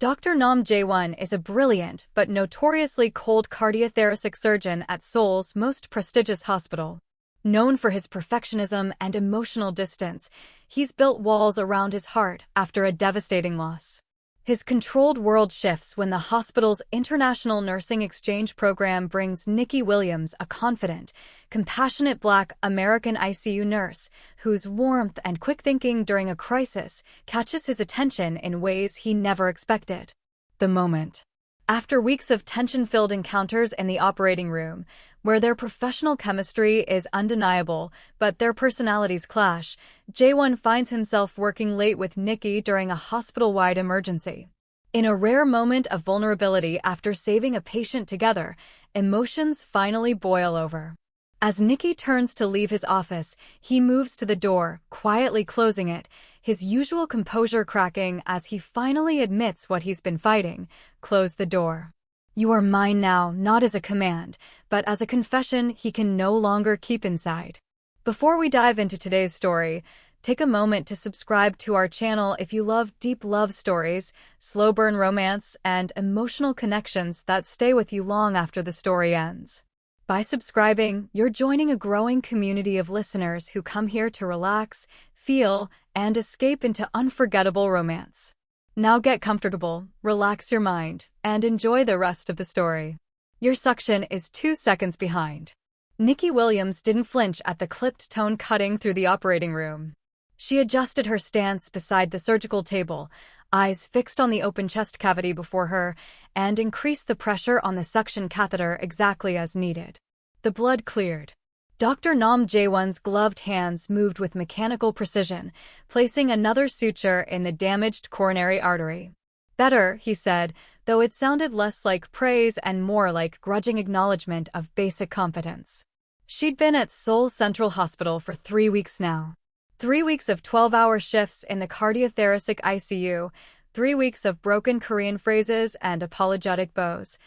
Dr. Nam Jae-Won is a brilliant but notoriously cold cardiothoracic surgeon at Seoul's most prestigious hospital. Known for his perfectionism and emotional distance, he's built walls around his heart after a devastating loss. His controlled world shifts when the hospital's international nursing exchange program brings Nikky Williams, a confident, compassionate Black American ICU nurse whose warmth and quick thinking during a crisis catches his attention in ways he never expected. The moment. After weeks of tension-filled encounters in the operating room, where their professional chemistry is undeniable but their personalities clash, Jae-Won finds himself working late with Nikky during a hospital-wide emergency. In a rare moment of vulnerability after saving a patient together, emotions finally boil over. As Nikky turns to leave his office, he moves to the door, quietly closing it, his usual composure cracking as he finally admits what he's been fighting. Close the door. You are mine now, not as a command, but as a confession he can no longer keep inside. Before we dive into today's story, take a moment to subscribe to our channel if you love deep love stories, slow burn romance, and emotional connections that stay with you long after the story ends. By subscribing, you're joining a growing community of listeners who come here to relax, feel, and escape into unforgettable romance. Now get comfortable, relax your mind, and enjoy the rest of the story. Your suction is 2 seconds behind. Nikky Williams didn't flinch at the clipped tone cutting through the operating room. She adjusted her stance beside the surgical table, eyes fixed on the open chest cavity before her, and increased the pressure on the suction catheter exactly as needed. The blood cleared. Dr. Nam Jae-Won's gloved hands moved with mechanical precision, placing another suture in the damaged coronary artery. Better, he said, though it sounded less like praise and more like grudging acknowledgement of basic competence. She'd been at Seoul Central Hospital for 3 weeks now. 3 weeks of 12-hour shifts in the cardiothoracic ICU, 3 weeks of broken Korean phrases and apologetic bows.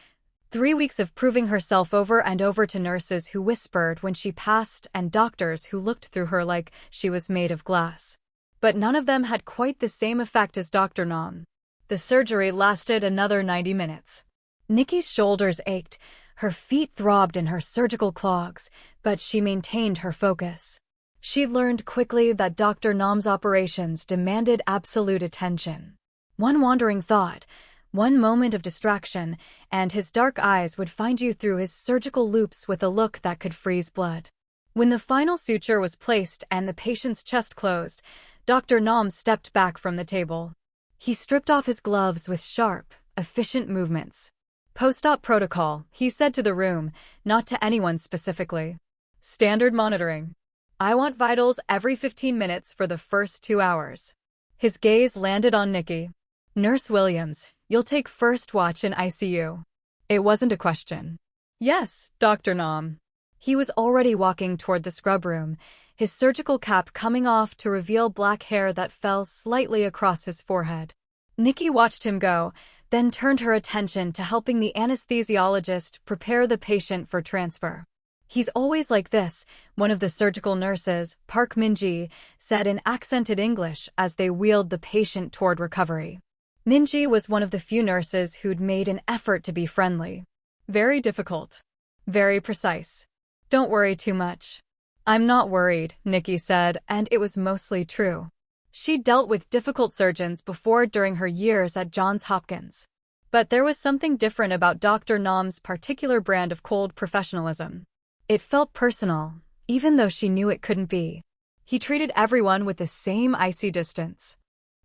3 weeks of proving herself over and over to nurses who whispered when she passed and doctors who looked through her like she was made of glass. But none of them had quite the same effect as Dr. Nam. The surgery lasted another 90 minutes. Nikky's shoulders ached, her feet throbbed in her surgical clogs, but she maintained her focus. She learned quickly that Dr. Nam's operations demanded absolute attention. One wandering thought, one moment of distraction, and his dark eyes would find you through his surgical loops with a look that could freeze blood. When the final suture was placed and the patient's chest closed, Dr. Nam stepped back from the table. He stripped off his gloves with sharp, efficient movements. Post-op protocol, he said to the room, not to anyone specifically. Standard monitoring. I want vitals every 15 minutes for the first 2 hours. His gaze landed on Nikky. Nurse Williams, you'll take first watch in ICU. It wasn't a question. Yes, Dr. Nam. He was already walking toward the scrub room, his surgical cap coming off to reveal black hair that fell slightly across his forehead. Nikky watched him go, then turned her attention to helping the anesthesiologist prepare the patient for transfer. He's always like this, one of the surgical nurses, Park Min-ji, said in accented English as they wheeled the patient toward recovery. Min-ji was one of the few nurses who'd made an effort to be friendly. Very difficult. Very precise. Don't worry too much. I'm not worried, Nikky said, and it was mostly true. She'd dealt with difficult surgeons before during her years at Johns Hopkins. But there was something different about Dr. Nam's particular brand of cold professionalism. It felt personal, even though she knew it couldn't be. He treated everyone with the same icy distance.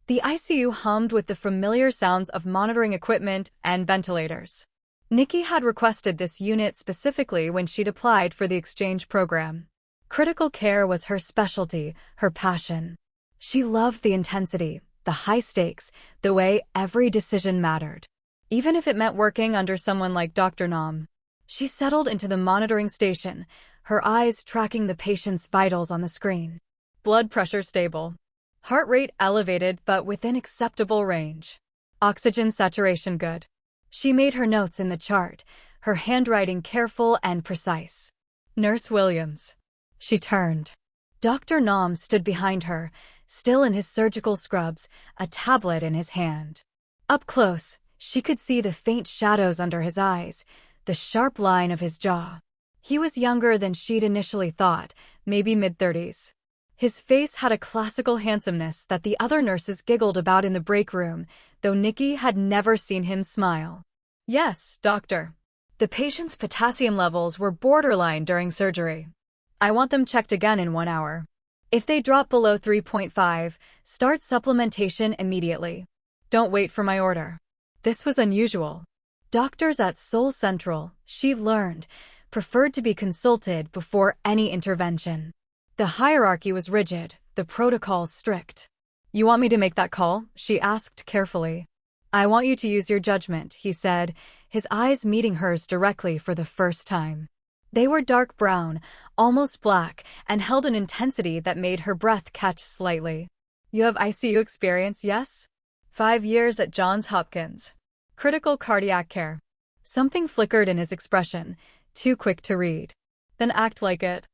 The ICU hummed with the familiar sounds of monitoring equipment and ventilators. Nikky had requested this unit specifically when she'd applied for the exchange program. Critical care was her specialty, her passion. She loved the intensity, the high stakes, the way every decision mattered. Even if it meant working under someone like Dr. Nam. She settled into the monitoring station, her eyes tracking the patient's vitals on the screen. Blood pressure stable. Heart rate elevated but within acceptable range. Oxygen saturation good. She made her notes in the chart, her handwriting careful and precise. Nurse Williams. She turned. Dr. Nam stood behind her, still in his surgical scrubs, a tablet in his hand. Up close, she could see the faint shadows under his eyes, the sharp line of his jaw. He was younger than she'd initially thought, maybe mid-30s. His face had a classical handsomeness that the other nurses giggled about in the break room, though Nikky had never seen him smile. "Yes, doctor. The patient's potassium levels were borderline during surgery. I want them checked again in 1 hour. If they drop below 3.5, start supplementation immediately. Don't wait for my order." This was unusual. Doctors at Seoul Central, she learned, preferred to be consulted before any intervention. The hierarchy was rigid, the protocols strict. "You want me to make that call?" she asked carefully. "I want you to use your judgment," he said, his eyes meeting hers directly for the first time. They were dark brown, almost black, and held an intensity that made her breath catch slightly. "You have ICU experience, yes?" 5 years at Johns Hopkins. Critical cardiac care. Something flickered in his expression, too quick to read. "Then act like it."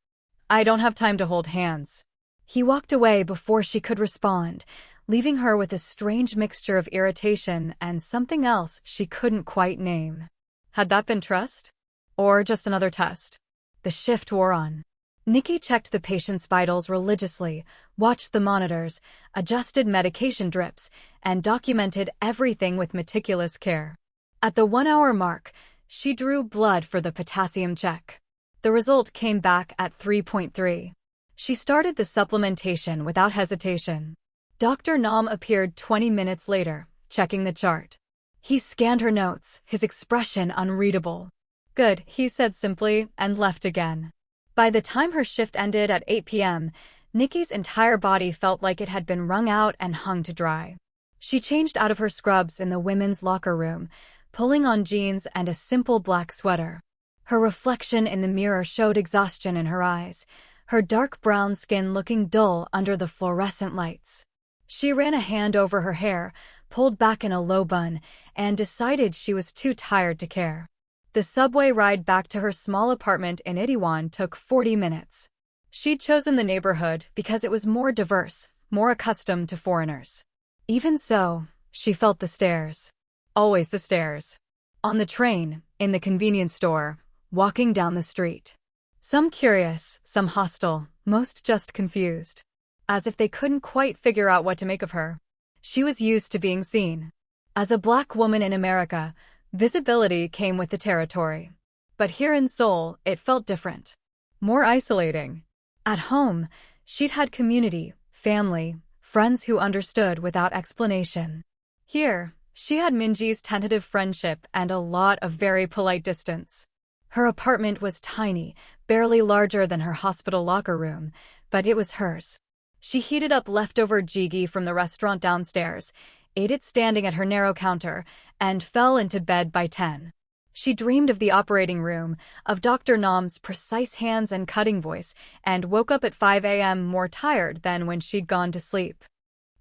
"I don't have time to hold hands." He walked away before she could respond, leaving her with a strange mixture of irritation and something else she couldn't quite name. Had that been trust? Or just another test? The shift wore on. Nikky checked the patient's vitals religiously, watched the monitors, adjusted medication drips, and documented everything with meticulous care. At the 1-hour mark, she drew blood for the potassium check. The result came back at 3.3. She started the supplementation without hesitation. Dr. Nam appeared 20 minutes later, checking the chart. He scanned her notes, his expression unreadable. "Good," he said simply, and left again. By the time her shift ended at 8 p.m., Nikky's entire body felt like it had been wrung out and hung to dry. She changed out of her scrubs in the women's locker room, pulling on jeans and a simple black sweater. Her reflection in the mirror showed exhaustion in her eyes, her dark brown skin looking dull under the fluorescent lights. She ran a hand over her hair, pulled back in a low bun, and decided she was too tired to care. The subway ride back to her small apartment in Jae-Won took 40 minutes. She'd chosen the neighborhood because it was more diverse, more accustomed to foreigners. Even so, she felt the stares. Always the stares. On the train, in the convenience store, walking down the street. Some curious, some hostile, most just confused. As if they couldn't quite figure out what to make of her. She was used to being seen. As a Black woman in America, visibility came with the territory. But here in Seoul, it felt different. More isolating. At home, she'd had community, family, friends who understood without explanation. Here, she had Minji's tentative friendship and a lot of very polite distance. Her apartment was tiny, barely larger than her hospital locker room, but it was hers. She heated up leftover jjigae from the restaurant downstairs, ate it standing at her narrow counter, and fell into bed by 10. She dreamed of the operating room, of Dr. Nam's precise hands and cutting voice, and woke up at 5 a.m. more tired than when she'd gone to sleep.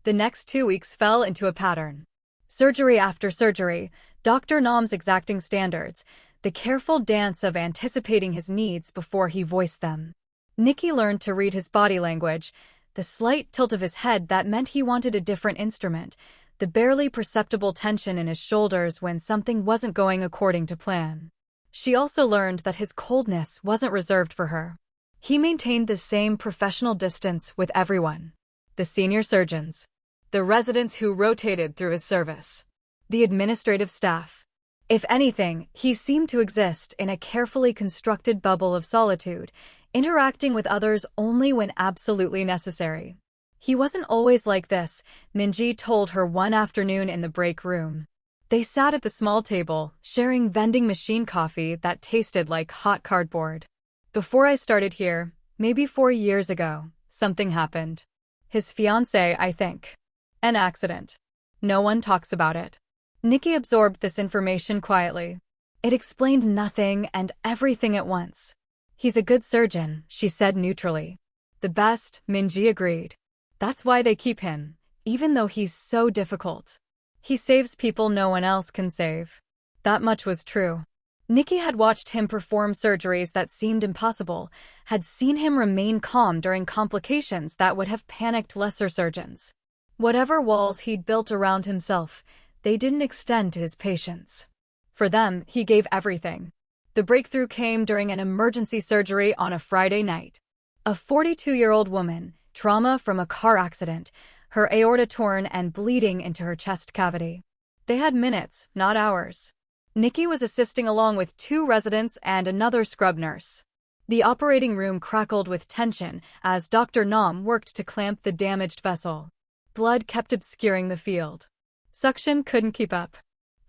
The next 2 weeks fell into a pattern. Surgery after surgery, Dr. Nam's exacting standards, the careful dance of anticipating his needs before he voiced them. Nikky learned to read his body language, the slight tilt of his head that meant he wanted a different instrument, the barely perceptible tension in his shoulders when something wasn't going according to plan. She also learned that his coldness wasn't reserved for her. He maintained the same professional distance with everyone. The senior surgeons. The residents who rotated through his service. The administrative staff. If anything, he seemed to exist in a carefully constructed bubble of solitude, interacting with others only when absolutely necessary. He wasn't always like this, Minji told her one afternoon in the break room. They sat at the small table, sharing vending machine coffee that tasted like hot cardboard. "Before I started here, maybe 4 years ago, something happened. His fiancée, I think. An accident. No one talks about it." Nikky absorbed this information quietly. It explained nothing and everything at once. "He's a good surgeon," she said neutrally. "The best," Minji agreed. "That's why they keep him, even though he's so difficult. He saves people no one else can save." That much was true. Nikky had watched him perform surgeries that seemed impossible, had seen him remain calm during complications that would have panicked lesser surgeons. Whatever walls he'd built around himself, they didn't extend to his patients. For them, he gave everything. The breakthrough came during an emergency surgery on a Friday night. A 42-year-old woman, trauma from a car accident, her aorta torn and bleeding into her chest cavity. They had minutes, not hours. Nikky was assisting along with 2 residents and another scrub nurse. The operating room crackled with tension as Dr. Nam worked to clamp the damaged vessel. Blood kept obscuring the field. Suction couldn't keep up.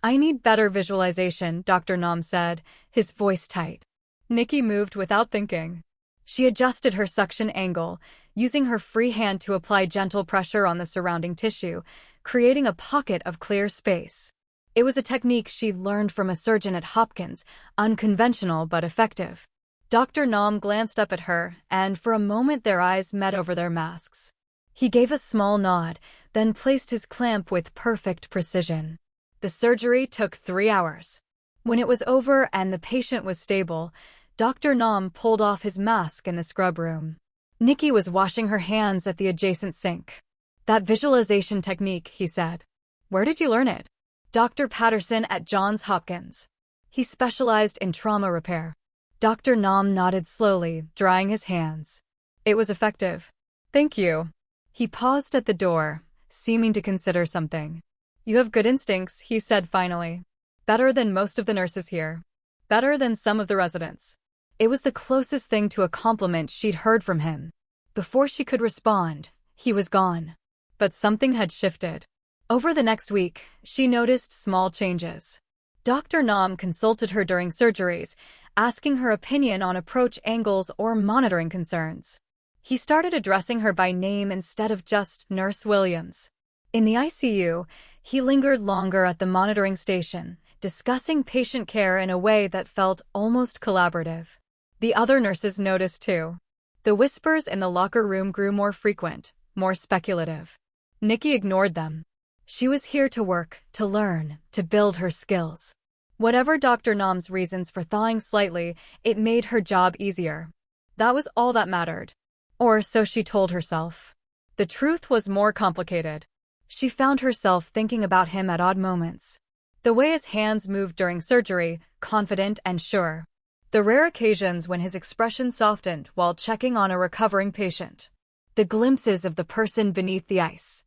"I need better visualization," Dr. Nam said, his voice tight. Nikky moved without thinking. She adjusted her suction angle, using her free hand to apply gentle pressure on the surrounding tissue, creating a pocket of clear space. It was a technique she'd learned from a surgeon at Hopkins, unconventional but effective. Dr. Nam glanced up at her, and for a moment their eyes met over their masks. He gave a small nod, then placed his clamp with perfect precision. The surgery took 3 hours. When it was over and the patient was stable, Dr. Nam pulled off his mask in the scrub room. Nikky was washing her hands at the adjacent sink. "That visualization technique," he said. "Where did you learn it?" "Dr. Patterson at Johns Hopkins. He specialized in trauma repair." Dr. Nam nodded slowly, drying his hands. "It was effective. Thank you." He paused at the door, seeming to consider something. "You have good instincts," he said finally. "Better than most of the nurses here. Better than some of the residents." It was the closest thing to a compliment she'd heard from him. Before she could respond, he was gone. But something had shifted. Over the next week, she noticed small changes. Dr. Nam consulted her during surgeries, asking her opinion on approach angles or monitoring concerns. He started addressing her by name instead of just Nurse Williams. In the ICU, he lingered longer at the monitoring station, discussing patient care in a way that felt almost collaborative. The other nurses noticed too. The whispers in the locker room grew more frequent, more speculative. Nikky ignored them. She was here to work, to learn, to build her skills. Whatever Dr. Nam's reasons for thawing slightly, it made her job easier. That was all that mattered. Or so she told herself. The truth was more complicated. She found herself thinking about him at odd moments. The way his hands moved during surgery, confident and sure. The rare occasions when his expression softened while checking on a recovering patient. The glimpses of the person beneath the ice.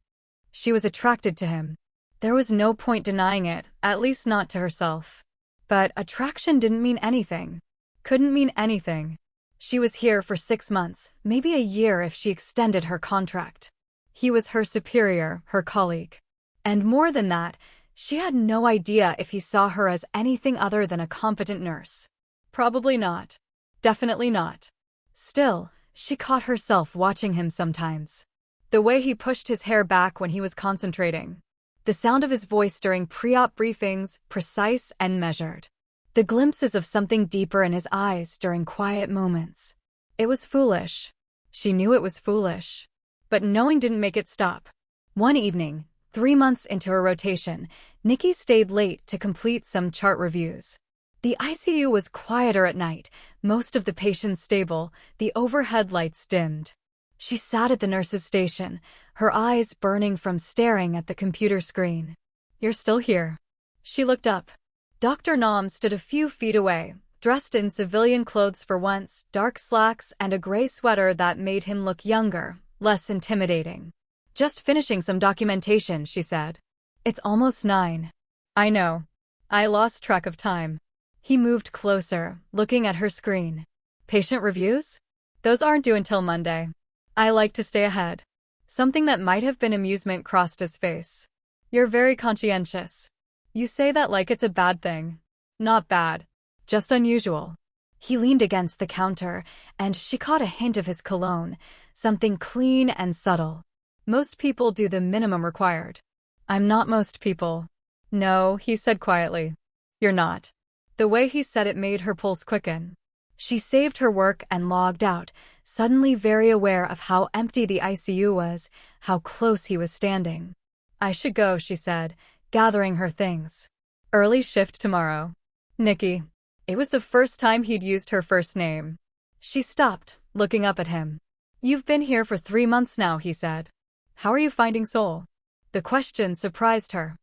She was attracted to him. There was no point denying it, at least not to herself. But attraction didn't mean anything. Couldn't mean anything. She was here for 6 months, maybe a year if she extended her contract. He was her superior, her colleague. And more than that, she had no idea if he saw her as anything other than a competent nurse. Probably not. Definitely not. Still, she caught herself watching him sometimes. The way he pushed his hair back when he was concentrating. The sound of his voice during pre-op briefings, precise and measured. The glimpses of something deeper in his eyes during quiet moments. It was foolish. She knew it was foolish. But knowing didn't make it stop. One evening, 3 months into her rotation, Nikky stayed late to complete some chart reviews. The ICU was quieter at night, most of the patients stable, the overhead lights dimmed. She sat at the nurse's station, her eyes burning from staring at the computer screen. "You're still here." She looked up. Dr. Nam stood a few feet away, dressed in civilian clothes for once, dark slacks and a gray sweater that made him look younger, less intimidating. "Just finishing some documentation," she said. "It's almost 9. "I know. I lost track of time." He moved closer, looking at her screen. "Patient reviews? Those aren't due until Monday. I like to stay ahead." Something that might have been amusement crossed his face. "You're very conscientious. You say that like it's a bad thing." "Not bad. Just unusual." He leaned against the counter, and she caught a hint of his cologne, something clean and subtle. "Most people do the minimum required." "I'm not most people." "No," he said quietly. "You're not." The way he said it made her pulse quicken. She saved her work and logged out, suddenly very aware of how empty the ICU was, how close he was standing. "I should go," she said, gathering her things. "Early shift tomorrow." "Nikky." It was the first time he'd used her first name. She stopped, looking up at him. "You've been here for 3 months now," he said. "How are you finding Seoul?" The question surprised her.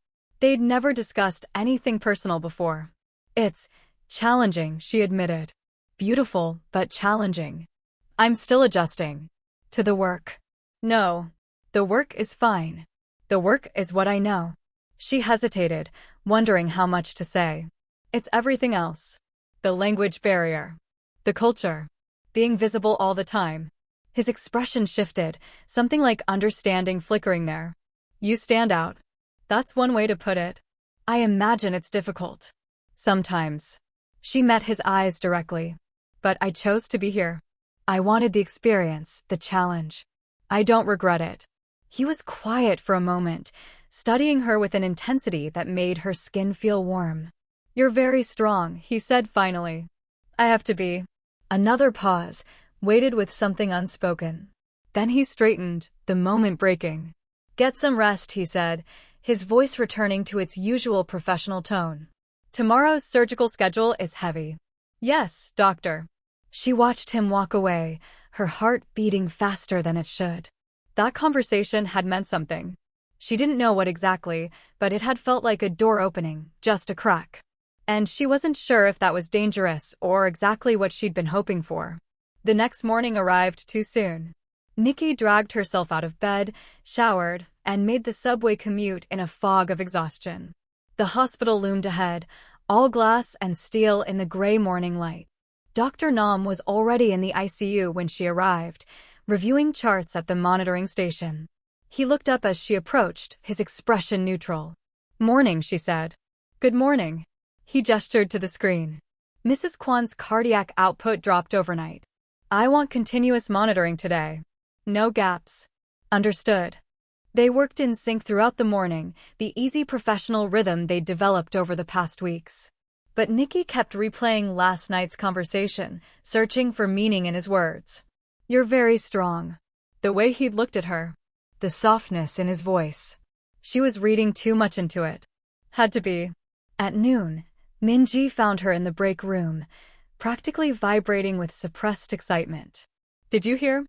They'd never discussed anything personal before. It's challenging, she admitted. Beautiful, but challenging. I'm still adjusting. To the work. No. The work is fine. The work is what I know. She hesitated, wondering how much to say. It's everything else. The language barrier. The culture. Being visible all the time. His expression shifted, something like understanding flickering there. You stand out. That's one way to put it. I imagine it's difficult. Sometimes. She met his eyes directly. But I chose to be here. I wanted the experience, the challenge. I don't regret it. He was quiet for a moment, studying her with an intensity that made her skin feel warm. You're very strong, he said finally. I have to be. Another pause, waited with something unspoken. Then he straightened, the moment breaking. Get some rest, he said, his voice returning to its usual professional tone. Tomorrow's surgical schedule is heavy. Yes, doctor. She watched him walk away, her heart beating faster than it should. That conversation had meant something. She didn't know what exactly, but it had felt like a door opening, just a crack. And she wasn't sure if that was dangerous or exactly what she'd been hoping for. The next morning arrived too soon. Nikky dragged herself out of bed, showered, and made the subway commute in a fog of exhaustion. The hospital loomed ahead, all glass and steel in the gray morning light. Dr. Nam was already in the ICU when she arrived, reviewing charts at the monitoring station. He looked up as she approached, his expression neutral. Morning, she said. Good morning. He gestured to the screen. Mrs. Kwan's cardiac output dropped overnight. I want continuous monitoring today. No gaps. Understood. They worked in sync throughout the morning, the easy professional rhythm they'd developed over the past weeks. But Nikky kept replaying last night's conversation, searching for meaning in his words. You're very strong. The way he'd looked at her. The softness in his voice. She was reading too much into it. Had to be. At noon, Min-ji found her in the break room, practically vibrating with suppressed excitement. Did you hear?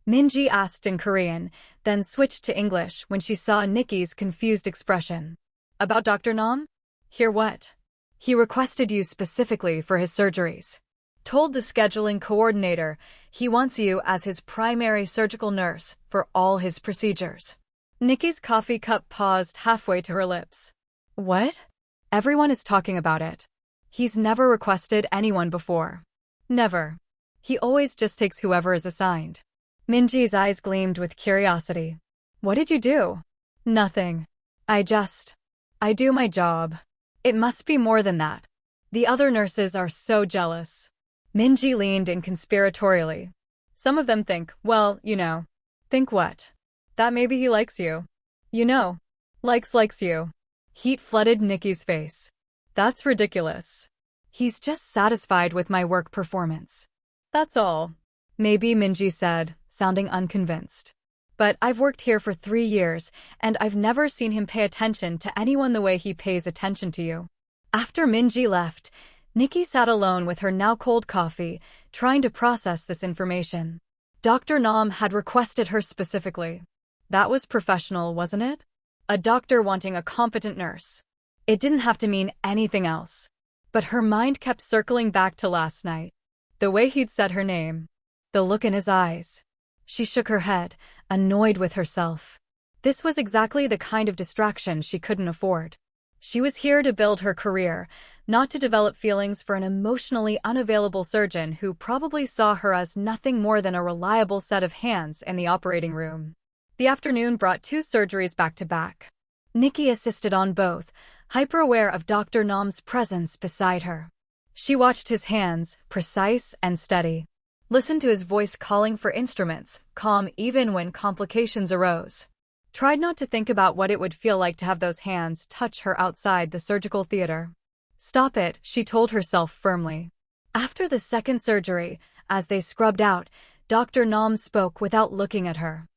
Min-ji asked in Korean, then switched to English when she saw Nikky's confused expression. About Dr. Nam? Hear what? He requested you specifically for his surgeries. Told the scheduling coordinator he wants you as his primary surgical nurse for all his procedures. Nikky's coffee cup paused halfway to her lips. What? Everyone is talking about it. He's never requested anyone before. Never. He always just takes whoever is assigned. Min-ji's eyes gleamed with curiosity. What did you do? Nothing. I do my job. It must be more than that. The other nurses are so jealous. Min-ji leaned in conspiratorially. Some of them think, well, you know. Think what? That maybe he likes you. You know. Likes you. Heat flooded Nikky's face. That's ridiculous. He's just satisfied with my work performance. That's all. Maybe, Min-ji said, sounding unconvinced. But I've worked here for 3 years, and I've never seen him pay attention to anyone the way he pays attention to you. After Min-ji left, Nikky sat alone with her now cold coffee, trying to process this information. Dr. Nam had requested her specifically. That was professional, wasn't it? A doctor wanting a competent nurse. It didn't have to mean anything else. But her mind kept circling back to last night. The way he'd said her name. The look in his eyes. She shook her head, annoyed with herself. This was exactly the kind of distraction she couldn't afford. She was here to build her career, not to develop feelings for an emotionally unavailable surgeon who probably saw her as nothing more than a reliable set of hands in the operating room. The afternoon brought 2 surgeries back-to-back. Nikky assisted on both, hyper-aware of Dr. Nam's presence beside her. She watched his hands, precise and steady. Listened to his voice calling for instruments, calm even when complications arose. Tried not to think about what it would feel like to have those hands touch her outside the surgical theater. Stop it, she told herself firmly. After the second surgery, as they scrubbed out, Dr. Nam spoke without looking at her.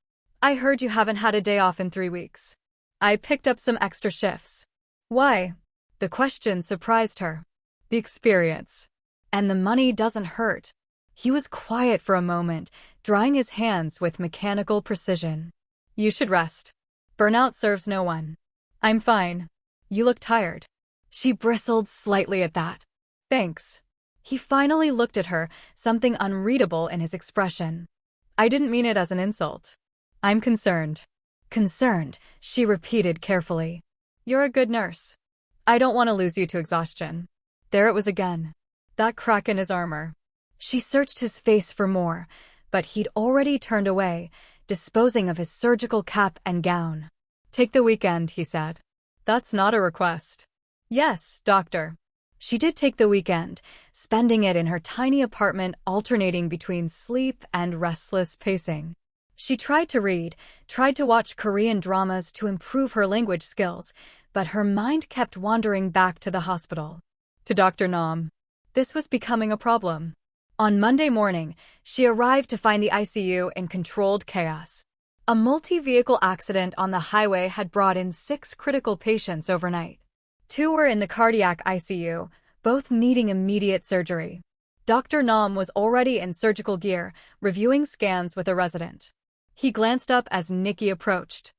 I heard you haven't had a day off in 3 weeks. I picked up some extra shifts. Why? The question surprised her. The experience. And the money doesn't hurt. He was quiet for a moment, drying his hands with mechanical precision. You should rest. Burnout serves no one. I'm fine. You look tired. She bristled slightly at that. Thanks. He finally looked at her, something unreadable in his expression. I didn't mean it as an insult. I'm concerned. Concerned, she repeated carefully. You're a good nurse. I don't want to lose you to exhaustion. There it was again. That crack in his armor. She searched his face for more, but he'd already turned away, disposing of his surgical cap and gown. Take the weekend, he said. That's not a request. Yes, doctor. She did take the weekend, spending it in her tiny apartment alternating between sleep and restless pacing. She tried to read, tried to watch Korean dramas to improve her language skills, but her mind kept wandering back to the hospital. To Dr. Nam. This was becoming a problem. On Monday morning, she arrived to find the ICU in controlled chaos. A multi-vehicle accident on the highway had brought in 6 critical patients overnight. 2 were in the cardiac ICU, both needing immediate surgery. Dr. Nam was already in surgical gear, reviewing scans with a resident. He glanced up as Nikky approached.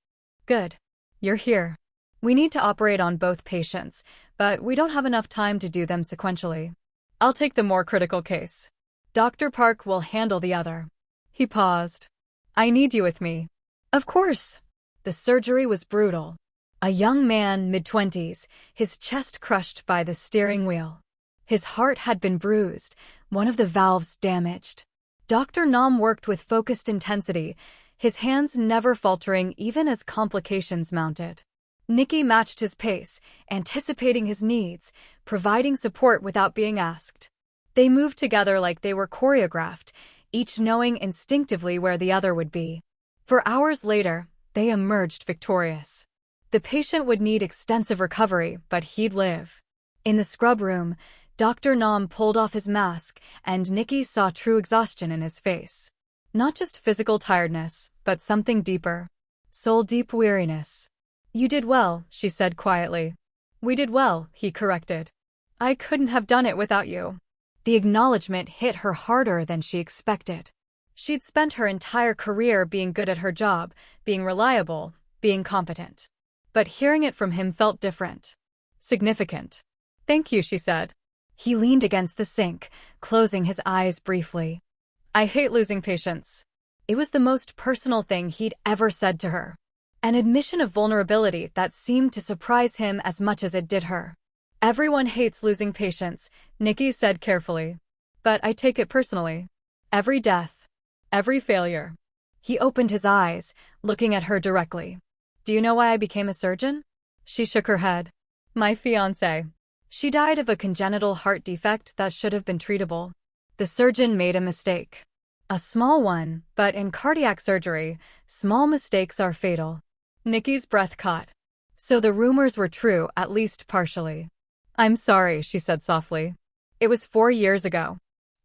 Good. You're here. We need to operate on both patients, but we don't have enough time to do them sequentially. I'll take the more critical case. Dr. Park will handle the other. He paused. I need you with me. Of course. The surgery was brutal. A young man, mid-20s, his chest crushed by the steering wheel. His heart had been bruised, one of the valves damaged. Dr. Nam worked with focused intensity, his hands never faltering even as complications mounted. Nikky matched his pace, anticipating his needs, providing support without being asked. They moved together like they were choreographed, each knowing instinctively where the other would be. For hours later, they emerged victorious. The patient would need extensive recovery, but he'd live. In the scrub room, Dr. Nam pulled off his mask, and Nikky saw true exhaustion in his face. Not just physical tiredness, but something deeper. Soul-deep weariness. You did well, she said quietly. We did well, he corrected. I couldn't have done it without you. The acknowledgement hit her harder than she expected. She'd spent her entire career being good at her job, being reliable, being competent. But hearing it from him felt different. Significant. Thank you, she said. He leaned against the sink, closing his eyes briefly. I hate losing patients. It was the most personal thing he'd ever said to her. An admission of vulnerability that seemed to surprise him as much as it did her. Everyone hates losing patients, Nikky said carefully. But I take it personally. Every death. Every failure. He opened his eyes, looking at her directly. Do you know why I became a surgeon? She shook her head. My fiancé. She died of a congenital heart defect that should have been treatable. The surgeon made a mistake. A small one, but in cardiac surgery, small mistakes are fatal. Nikky's breath caught. So the rumors were true, at least partially. I'm sorry, she said softly. It was 4 years ago.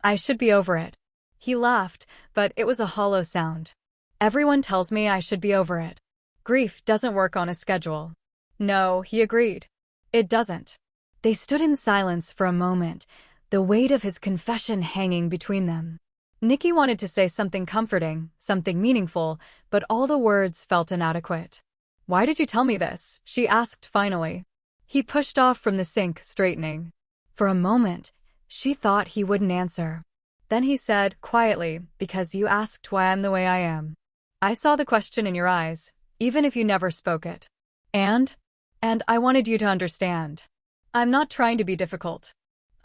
I should be over it. He laughed, but it was a hollow sound. Everyone tells me I should be over it. Grief doesn't work on a schedule. No, he agreed. It doesn't. They stood in silence for a moment, the weight of his confession hanging between them. Nikky wanted to say something comforting, something meaningful, but all the words felt inadequate. Why did you tell me this? She asked finally. He pushed off from the sink, straightening. For a moment, she thought he wouldn't answer. Then he said, quietly, because you asked why I'm the way I am. I saw the question in your eyes, even if you never spoke it. And I wanted you to understand. I'm not trying to be difficult.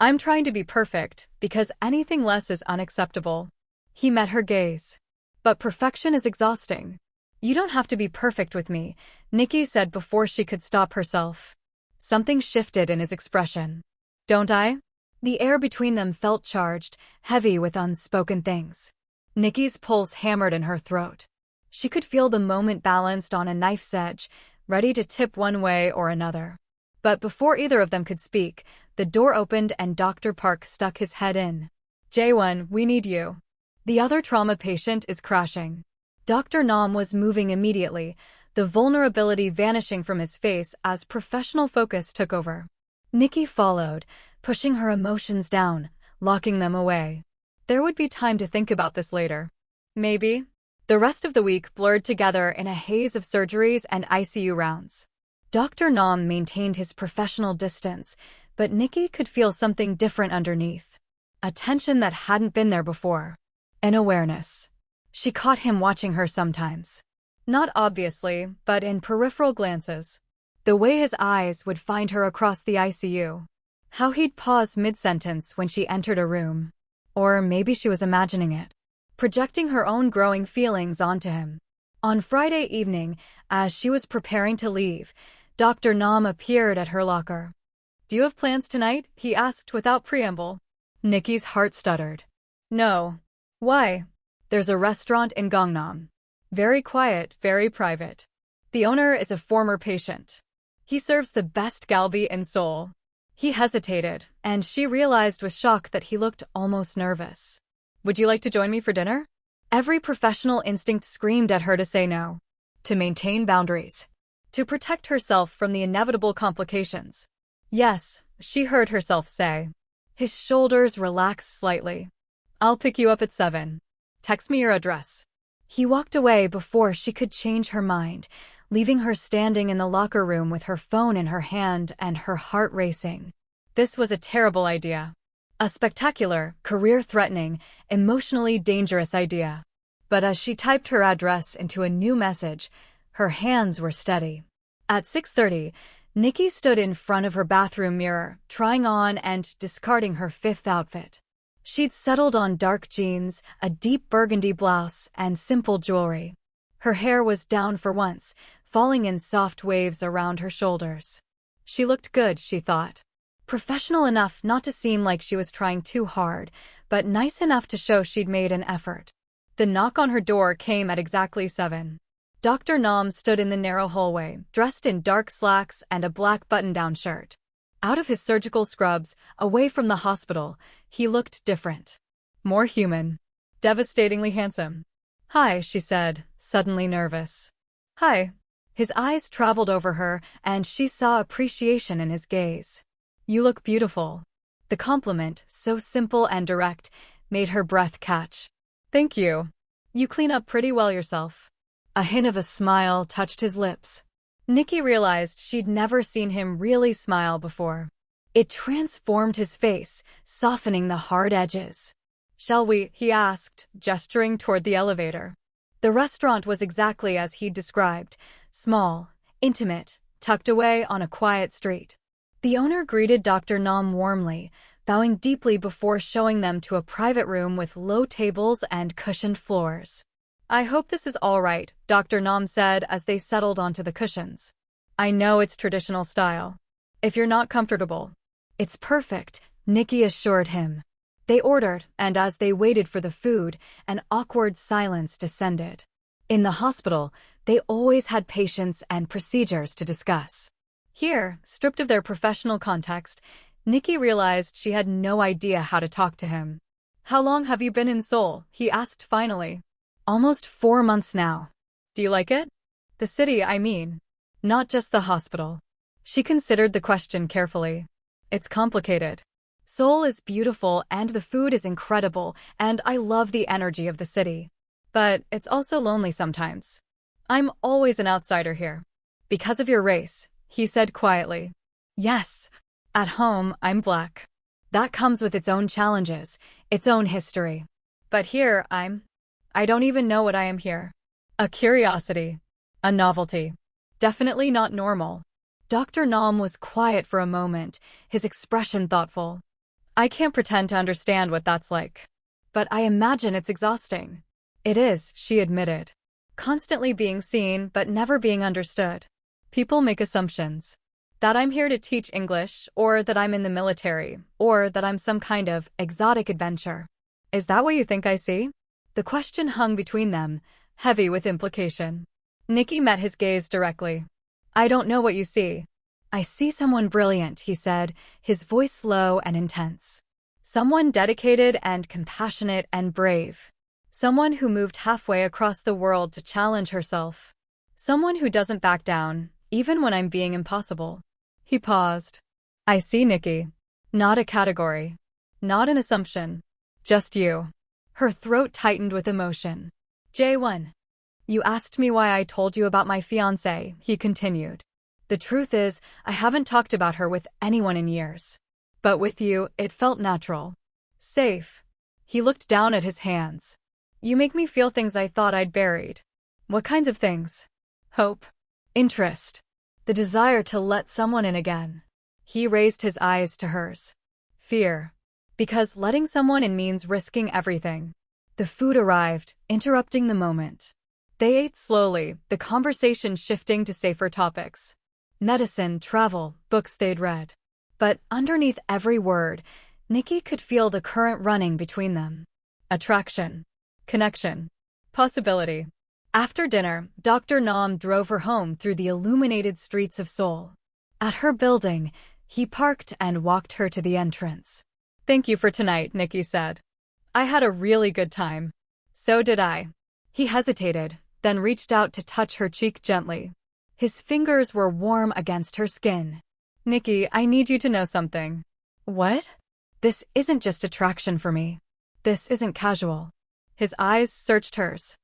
I'm trying to be perfect, because anything less is unacceptable. He met her gaze. But perfection is exhausting. You don't have to be perfect with me, Nikky said before she could stop herself. Something shifted in his expression. Don't I? The air between them felt charged, heavy with unspoken things. Nikky's pulse hammered in her throat. She could feel the moment balanced on a knife's edge, ready to tip one way or another. But before either of them could speak, the door opened and Dr. Park stuck his head in. Jae-Won, we need you. The other trauma patient is crashing. Dr. Nam was moving immediately, the vulnerability vanishing from his face as professional focus took over. Nikky followed, pushing her emotions down, locking them away. There would be time to think about this later. Maybe. The rest of the week blurred together in a haze of surgeries and ICU rounds. Dr. Nam maintained his professional distance, but Nikki could feel something different underneath. A tension that hadn't been there before. An awareness. She caught him watching her sometimes. Not obviously, but in peripheral glances. The way his eyes would find her across the ICU. How he'd pause mid-sentence when she entered a room. Or maybe she was imagining it. Projecting her own growing feelings onto him. On Friday evening, as she was preparing to leave, Dr. Nam appeared at her locker. "Do you have plans tonight?" he asked without preamble. Nikki's heart stuttered. "No." "Why?" "There's a restaurant in Gangnam. Very quiet, very private. The owner is a former patient. He serves the best galbi in Seoul." He hesitated, and she realized with shock that he looked almost nervous. "Would you like to join me for dinner?" Every professional instinct screamed at her to say no. To maintain boundaries. To protect herself from the inevitable complications. "Yes," she heard herself say. His shoulders relaxed slightly. "I'll pick you up at 7. Text me your address." He walked away before she could change her mind, leaving her standing in the locker room with her phone in her hand and her heart racing. This was a terrible idea. A spectacular, career-threatening, emotionally dangerous idea. But as she typed her address into a new message, her hands were steady. At 6:30, Nikki stood in front of her bathroom mirror, trying on and discarding her fifth outfit. She'd settled on dark jeans, a deep burgundy blouse, and simple jewelry. Her hair was down for once, falling in soft waves around her shoulders. She looked good, she thought. Professional enough not to seem like she was trying too hard, but nice enough to show she'd made an effort. The knock on her door came at exactly 7. Dr. Nam stood in the narrow hallway, dressed in dark slacks and a black button-down shirt. Out of his surgical scrubs, away from the hospital, he looked different. More human. Devastatingly handsome. "Hi," she said, suddenly nervous. "Hi." His eyes traveled over her, and she saw appreciation in his gaze. "You look beautiful." The compliment, so simple and direct, made her breath catch. "Thank you. You clean up pretty well yourself." A hint of a smile touched his lips. Nikki realized she'd never seen him really smile before. It transformed his face, softening the hard edges. "Shall we?" he asked, gesturing toward the elevator. The restaurant was exactly as he'd described, small, intimate, tucked away on a quiet street. The owner greeted Dr. Nam warmly, bowing deeply before showing them to a private room with low tables and cushioned floors. "I hope this is all right," Dr. Nam said as they settled onto the cushions. "I know it's traditional style. If you're not comfortable." "It's perfect," Nikki assured him. They ordered, and as they waited for the food, an awkward silence descended. In the hospital, they always had patients and procedures to discuss. Here, stripped of their professional context, Nikki realized she had no idea how to talk to him. "How long have you been in Seoul?" he asked finally. "Almost 4 months now." "Do you like it?" "The city, I mean. Not just the hospital." She considered the question carefully. "It's complicated. Seoul is beautiful and the food is incredible, and I love the energy of the city. But it's also lonely sometimes. I'm always an outsider here." "Because of your race," he said quietly. "Yes. At home, I'm Black. That comes with its own challenges, its own history. But here, I don't even know what I am here. A curiosity. A novelty. Definitely not normal." Dr. Nam was quiet for a moment, his expression thoughtful. "I can't pretend to understand what that's like. But I imagine it's exhausting." "It is," she admitted. "Constantly being seen but never being understood. People make assumptions. That I'm here to teach English, or that I'm in the military, or that I'm some kind of exotic adventure. Is that what you think I see?" The question hung between them, heavy with implication. Nikki met his gaze directly. "I don't know what you see." "I see someone brilliant," he said, his voice low and intense. "Someone dedicated and compassionate and brave. Someone who moved halfway across the world to challenge herself. Someone who doesn't back down, even when I'm being impossible." He paused. "I see, Nikki. Not a category. Not an assumption. Just you." Her throat tightened with emotion. "Jae-Won. You asked me why I told you about my fiancé," he continued. The truth is, I haven't talked about her with anyone in years. But with you, it felt natural. Safe. He looked down at his hands. You make me feel things I thought I'd buried. What kinds of things? Hope. Interest. The desire to let someone in again. He raised his eyes to hers. Fear. Because letting someone in means risking everything. The food arrived, interrupting the moment. They ate slowly, the conversation shifting to safer topics. Medicine, travel, books they'd read. But underneath every word, Nikky could feel the current running between them. Attraction. Connection. Possibility. After dinner, Dr. Nam drove her home through the illuminated streets of Seoul. At her building, he parked and walked her to the entrance. Thank you for tonight, Nikky said. I had a really good time. So did I. He hesitated, then reached out to touch her cheek gently. His fingers were warm against her skin. Nikky, I need you to know something. What? This isn't just attraction for me. This isn't casual. His eyes searched hers.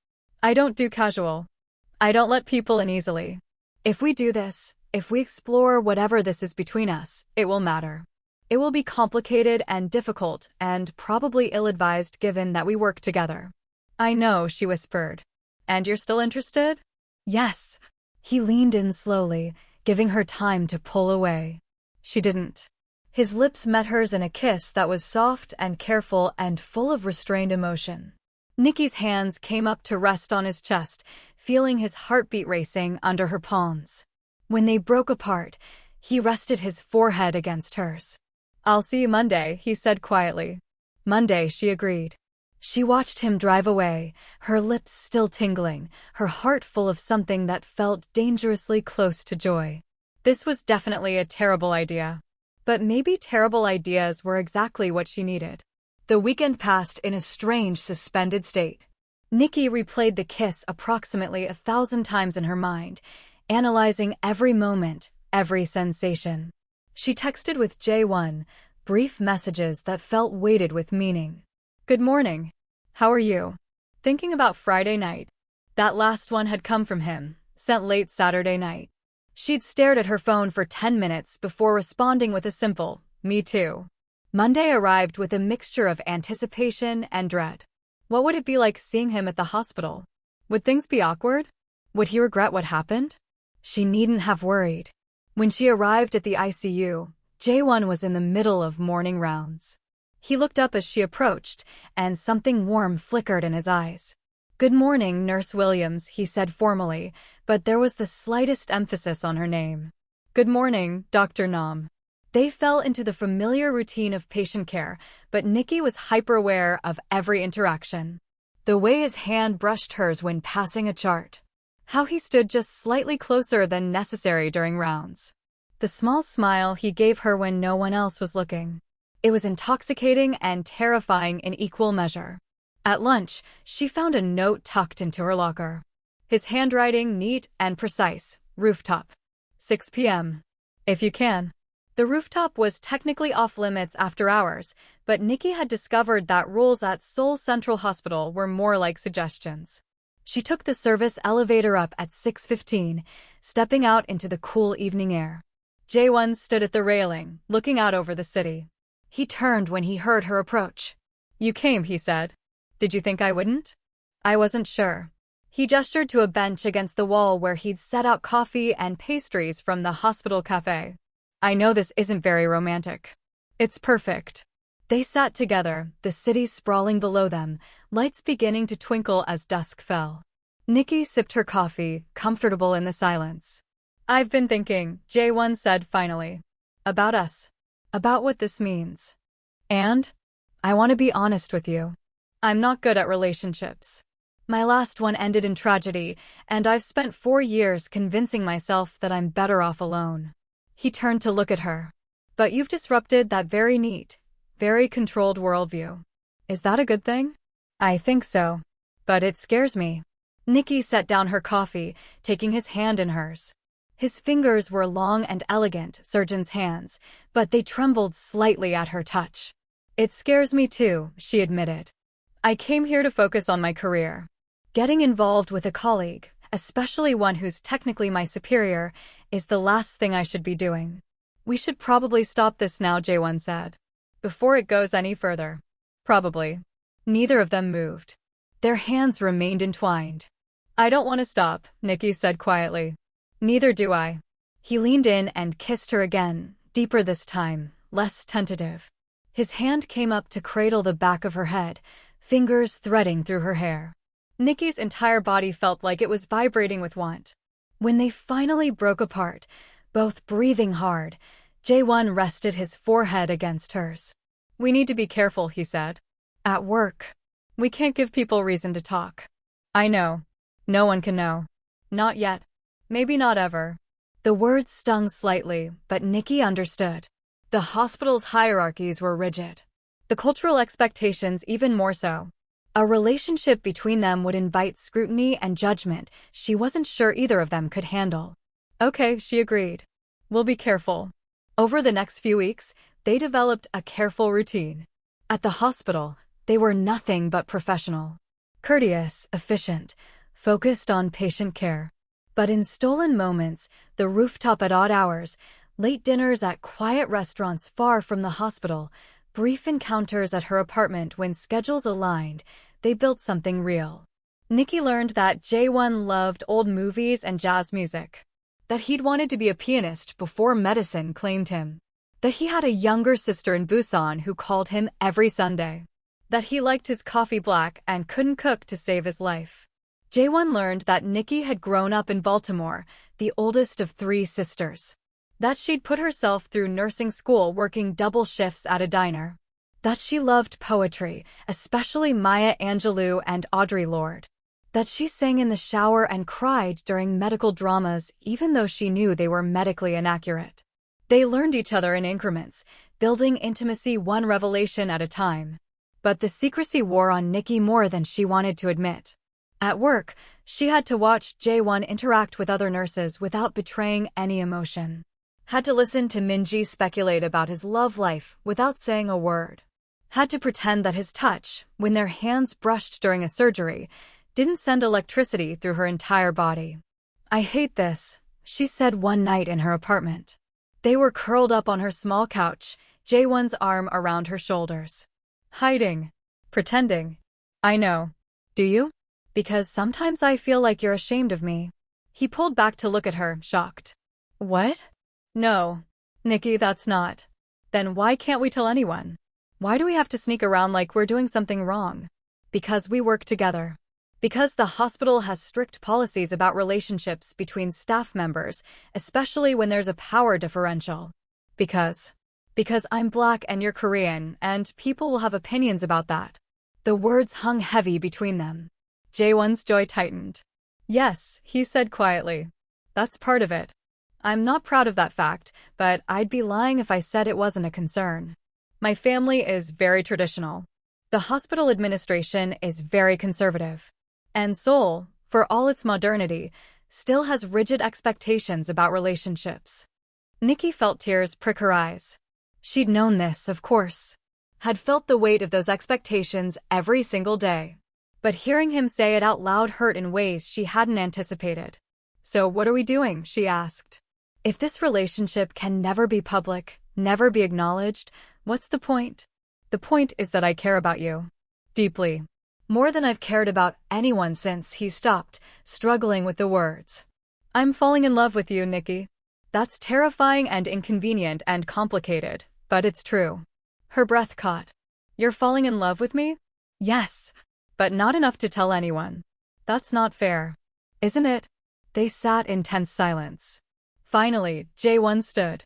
I don't do casual. I don't let people in easily. If we do this, if we explore whatever this is between us, it will matter. It will be complicated and difficult and probably ill-advised given that we work together. I know, she whispered. And you're still interested? Yes. He leaned in slowly, giving her time to pull away. She didn't. His lips met hers in a kiss that was soft and careful and full of restrained emotion. Nikky's hands came up to rest on his chest, feeling his heartbeat racing under her palms. When they broke apart, he rested his forehead against hers. I'll see you Monday, he said quietly. Monday, she agreed. She watched him drive away, her lips still tingling, her heart full of something that felt dangerously close to joy. This was definitely a terrible idea. But maybe terrible ideas were exactly what she needed. The weekend passed in a strange, suspended state. Nikky replayed the kiss approximately 1,000 times in her mind, analyzing every moment, every sensation. She texted with Jae-Won, brief messages that felt weighted with meaning. Good morning. How are you? Thinking about Friday night. That last one had come from him, sent late Saturday night. She'd stared at her phone for 10 minutes before responding with a simple, me too. Monday arrived with a mixture of anticipation and dread. What would it be like seeing him at the hospital? Would things be awkward? Would he regret what happened? She needn't have worried. When she arrived at the ICU, Jae-Won was in the middle of morning rounds. He looked up as she approached, and something warm flickered in his eyes. Good morning, Nurse Williams, he said formally, but there was the slightest emphasis on her name. Good morning, Dr. Nam. They fell into the familiar routine of patient care, but Nikky was hyper-aware of every interaction. The way his hand brushed hers when passing a chart. How he stood just slightly closer than necessary during rounds. The small smile he gave her when no one else was looking. It was intoxicating and terrifying in equal measure. At lunch, she found a note tucked into her locker. His handwriting neat and precise. Rooftop. 6 p.m. If you can. The rooftop was technically off-limits after hours, but Nikky had discovered that rules at Seoul Central Hospital were more like suggestions. She took the service elevator up at 6:15, stepping out into the cool evening air. Jae-Won stood at the railing, looking out over the city. He turned when he heard her approach. You came, he said. Did you think I wouldn't? I wasn't sure. He gestured to a bench against the wall where he'd set out coffee and pastries from the hospital cafe. I know this isn't very romantic. It's perfect. They sat together, the city sprawling below them, lights beginning to twinkle as dusk fell. Nikky sipped her coffee, comfortable in the silence. I've been thinking, Jae-Won said finally. About us. About what this means. And? I want to be honest with you. I'm not good at relationships. My last one ended in tragedy, and I've spent 4 years convincing myself that I'm better off alone. He turned to look at her. But you've disrupted that very neat, very controlled worldview. Is that a good thing? I think so. But it scares me. Nikky set down her coffee, taking his hand in hers. His fingers were long and elegant, surgeon's hands, but they trembled slightly at her touch. It scares me too, she admitted. I came here to focus on my career. Getting involved with a colleague, especially one who's technically my superior, is the last thing I should be doing. We should probably stop this now, Jae-Won said. Before it goes any further. Probably. Neither of them moved. Their hands remained entwined. I don't want to stop, Nikky said quietly. Neither do I. He leaned in and kissed her again, deeper this time, less tentative. His hand came up to cradle the back of her head, fingers threading through her hair. Nikki's entire body felt like it was vibrating with want. When they finally broke apart, both breathing hard, Jae-Won rested his forehead against hers. We need to be careful, he said. At work. We can't give people reason to talk. I know. No one can know. Not yet. Maybe not ever. The words stung slightly, but Nikky understood. The hospital's hierarchies were rigid. The cultural expectations even more so. A relationship between them would invite scrutiny and judgment she wasn't sure either of them could handle. Okay, she agreed. We'll be careful. Over the next few weeks, they developed a careful routine. At the hospital, they were nothing but professional. Courteous, efficient, focused on patient care. But in stolen moments, the rooftop at odd hours, late dinners at quiet restaurants far from the hospital, brief encounters at her apartment when schedules aligned, they built something real. Nikky learned that Jae-Won loved old movies and jazz music. That he'd wanted to be a pianist before medicine claimed him. That he had a younger sister in Busan who called him every Sunday. That he liked his coffee black and couldn't cook to save his life. Jae-Won learned that Nikky had grown up in Baltimore, the oldest of 3 sisters. That she'd put herself through nursing school working double shifts at a diner. That she loved poetry, especially Maya Angelou and Audre Lorde. That she sang in the shower and cried during medical dramas even though she knew they were medically inaccurate. They learned each other in increments, building intimacy one revelation at a time. But the secrecy wore on Nikky more than she wanted to admit. At work, she had to watch Jae-Won interact with other nurses without betraying any emotion. Had to listen to Minji speculate about his love life without saying a word. Had to pretend that his touch, when their hands brushed during a surgery, didn't send electricity through her entire body. I hate this, she said one night in her apartment. They were curled up on her small couch, Jae-Won's arm around her shoulders. Hiding. Pretending. I know. Do you? Because sometimes I feel like you're ashamed of me. He pulled back to look at her, shocked. What? No. Nikky, that's not. Then why can't we tell anyone? Why do we have to sneak around like we're doing something wrong? Because we work together. Because the hospital has strict policies about relationships between staff members, especially when there's a power differential. Because I'm Black and you're Korean, and people will have opinions about that. The words hung heavy between them. Jae-Won's jaw tightened. Yes, he said quietly. That's part of it. I'm not proud of that fact, but I'd be lying if I said it wasn't a concern. My family is very traditional. The hospital administration is very conservative. And Seoul, for all its modernity, still has rigid expectations about relationships. Nikky felt tears prick her eyes. She'd known this, of course. Had felt the weight of those expectations every single day. But hearing him say it out loud hurt in ways she hadn't anticipated. So what are we doing? She asked. If this relationship can never be public, never be acknowledged, what's the point? The point is that I care about you. Deeply. More than I've cared about anyone since. He stopped, struggling with the words. I'm falling in love with you, Nikky. That's terrifying and inconvenient and complicated, but it's true. Her breath caught. You're falling in love with me? Yes. But not enough to tell anyone. That's not fair. Isn't it? They sat in tense silence. Finally, Jae-Won stood.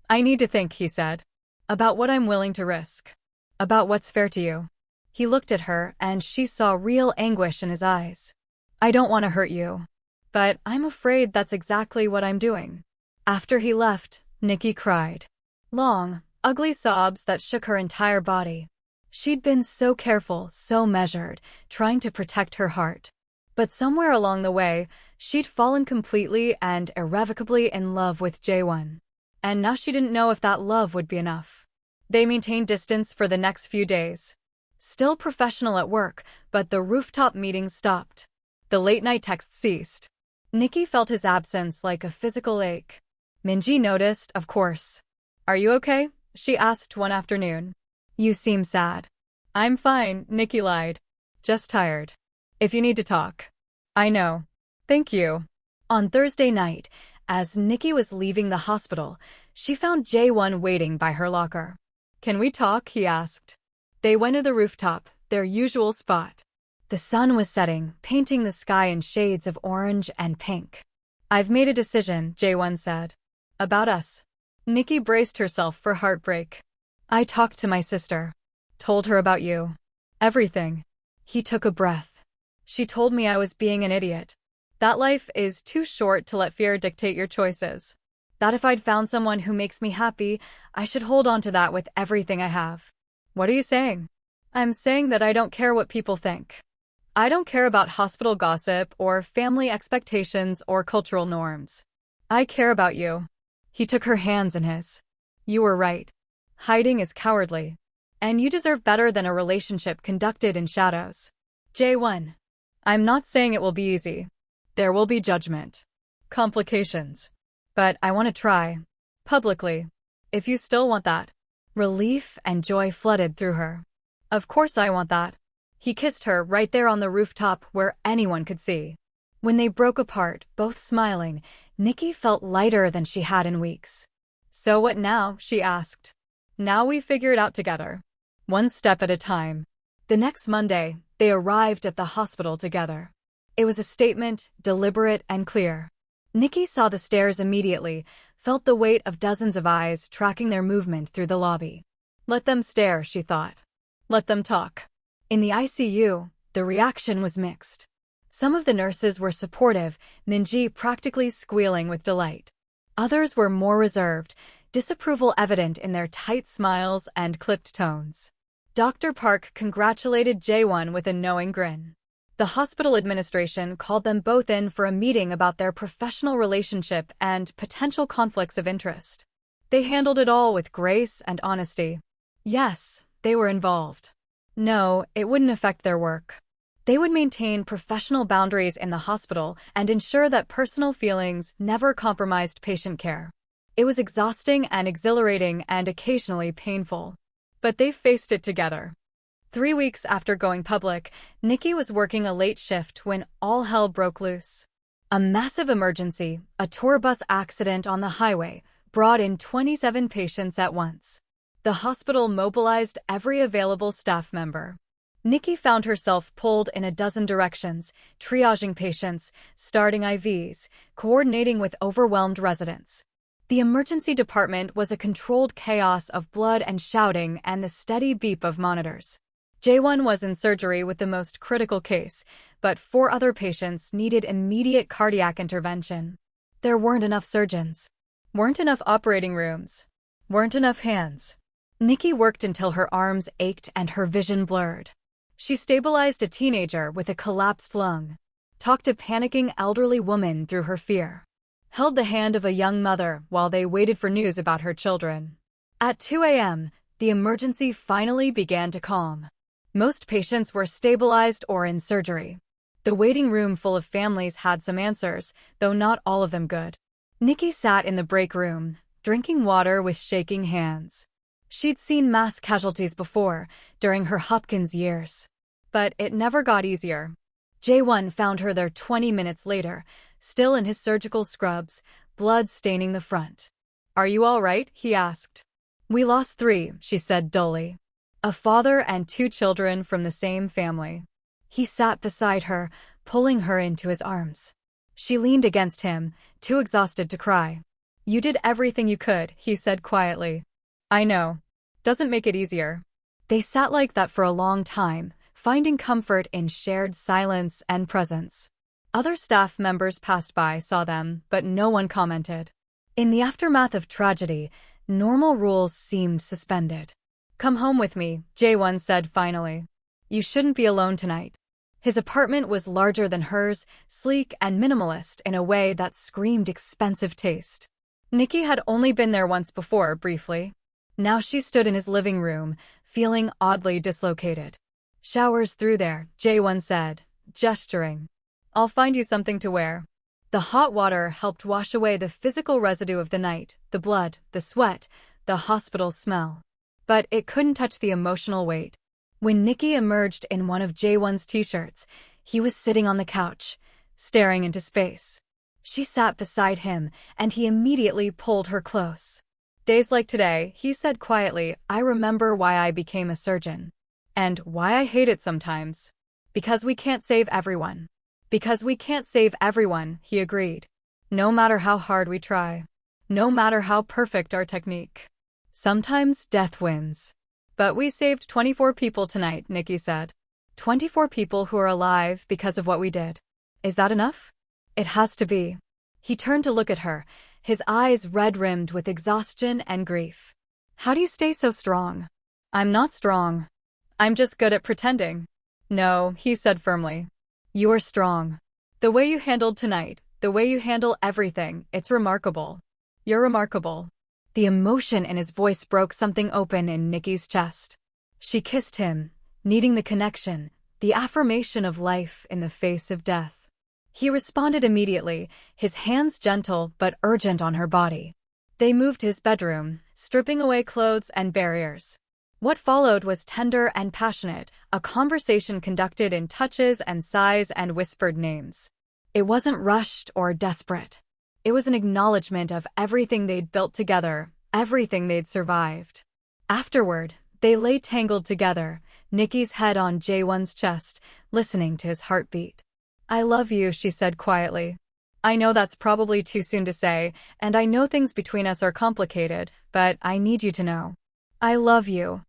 I need to think, he said. About what I'm willing to risk. About what's fair to you. He looked at her, and she saw real anguish in his eyes. I don't want to hurt you. But I'm afraid that's exactly what I'm doing. After he left, Nikky cried. Long, ugly sobs that shook her entire body. She'd been so careful, so measured, trying to protect her heart. But somewhere along the way, she'd fallen completely and irrevocably in love with Jae-Won. And now she didn't know if that love would be enough. They maintained distance for the next few days. Still professional at work, but the rooftop meetings stopped. The late-night texts ceased. Nikky felt his absence like a physical ache. Minji noticed, of course. "Are you okay?" she asked one afternoon. "You seem sad." "I'm fine," Nikki lied. "Just tired. If you need to talk." "I know. Thank you." On Thursday night, as Nikki was leaving the hospital, she found Jae-Won waiting by her locker. "Can we talk?" he asked. They went to the rooftop, their usual spot. The sun was setting, painting the sky in shades of orange and pink. "I've made a decision," Jae-Won said. "About us." Nikki braced herself for heartbreak. "I talked to my sister. Told her about you. Everything." He took a breath. "She told me I was being an idiot. That life is too short to let fear dictate your choices. That if I'd found someone who makes me happy, I should hold on to that with everything I have." "What are you saying?" "I'm saying that I don't care what people think. I don't care about hospital gossip or family expectations or cultural norms. I care about you." He took her hands in his. "You were right. Hiding is cowardly. And you deserve better than a relationship conducted in shadows." Jae-Won. "I'm not saying it will be easy. There will be judgment. Complications. But I want to try. Publicly. If you still want that." Relief and joy flooded through her. "Of course I want that." He kissed her right there on the rooftop where anyone could see. When they broke apart, both smiling, Nikki felt lighter than she had in weeks. "So what now?" she asked. "Now we figure it out together. One step at a time." The next Monday, they arrived at the hospital together. It was a statement, deliberate and clear. Nikki saw the stairs immediately, felt the weight of dozens of eyes tracking their movement through the lobby. Let them stare, she thought. Let them talk. In the ICU, the reaction was mixed. Some of the nurses were supportive, Minji practically squealing with delight. Others were more reserved, disapproval evident in their tight smiles and clipped tones. Dr. Park congratulated Jae-Won with a knowing grin. The hospital administration called them both in for a meeting about their professional relationship and potential conflicts of interest. They handled it all with grace and honesty. Yes, they were involved. No, it wouldn't affect their work. They would maintain professional boundaries in the hospital and ensure that personal feelings never compromised patient care. It was exhausting and exhilarating and occasionally painful. But they faced it together. 3 weeks after going public, Nikki was working a late shift when all hell broke loose. A massive emergency, a tour bus accident on the highway, brought in 27 patients at once. The hospital mobilized every available staff member. Nikki found herself pulled in a dozen directions, triaging patients, starting IVs, coordinating with overwhelmed residents. The emergency department was a controlled chaos of blood and shouting and the steady beep of monitors. Jae-Won was in surgery with the most critical case, but 4 other patients needed immediate cardiac intervention. There weren't enough surgeons. Weren't enough operating rooms. Weren't enough hands. Nikki worked until her arms ached and her vision blurred. She stabilized a teenager with a collapsed lung, talked a panicking elderly woman through her fear, held the hand of a young mother while they waited for news about her children. At 2 a.m., the emergency finally began to calm. Most patients were stabilized or in surgery. The waiting room full of families had some answers, though not all of them good. Nikki sat in the break room, drinking water with shaking hands. She'd seen mass casualties before, during her Hopkins years. But it never got easier. Jae-Won found her there 20 minutes later, still in his surgical scrubs, blood staining the front. "Are you all right?" he asked. "We lost 3, she said dully. A father and 2 children from the same family." He sat beside her, pulling her into his arms. She leaned against him, too exhausted to cry. "You did everything you could," he said quietly. "I know. Doesn't make it easier." They sat like that for a long time, finding comfort in shared silence and presence. Other staff members passed by, saw them, but no one commented. In the aftermath of tragedy, normal rules seemed suspended. "Come home with me," Jae-Won said finally. "You shouldn't be alone tonight." His apartment was larger than hers, sleek and minimalist in a way that screamed expensive taste. Nikki had only been there once before, briefly. Now she stood in his living room, feeling oddly dislocated. "Showers through there," Jae-Won said, gesturing. "I'll find you something to wear." The hot water helped wash away the physical residue of the night, the blood, the sweat, the hospital smell. But it couldn't touch the emotional weight. When Nikky emerged in one of Jae-Won's t-shirts, he was sitting on the couch, staring into space. She sat beside him, and he immediately pulled her close. "Days like today," he said quietly, "I remember why I became a surgeon. And why I hate it sometimes. Because we can't save everyone." "Because we can't save everyone," he agreed. "No matter how hard we try. No matter how perfect our technique. Sometimes death wins." "But we saved 24 people tonight," Nikky said. 24 people who are alive because of what we did. Is that enough?" "It has to be." He turned to look at her, his eyes red-rimmed with exhaustion and grief. "How do you stay so strong?" "I'm not strong. I'm just good at pretending." "No," he said firmly. "You are strong. The way you handled tonight, the way you handle everything, it's remarkable. You're remarkable." The emotion in his voice broke something open in Nikky's chest. She kissed him, needing the connection, the affirmation of life in the face of death. He responded immediately, his hands gentle but urgent on her body. They moved to his bedroom, stripping away clothes and barriers. What followed was tender and passionate, a conversation conducted in touches and sighs and whispered names. It wasn't rushed or desperate. It was an acknowledgement of everything they'd built together, everything they'd survived. Afterward, they lay tangled together, Nikky's head on Jae-Won's chest, listening to his heartbeat. "I love you," she said quietly. "I know that's probably too soon to say, and I know things between us are complicated, but I need you to know. I love you."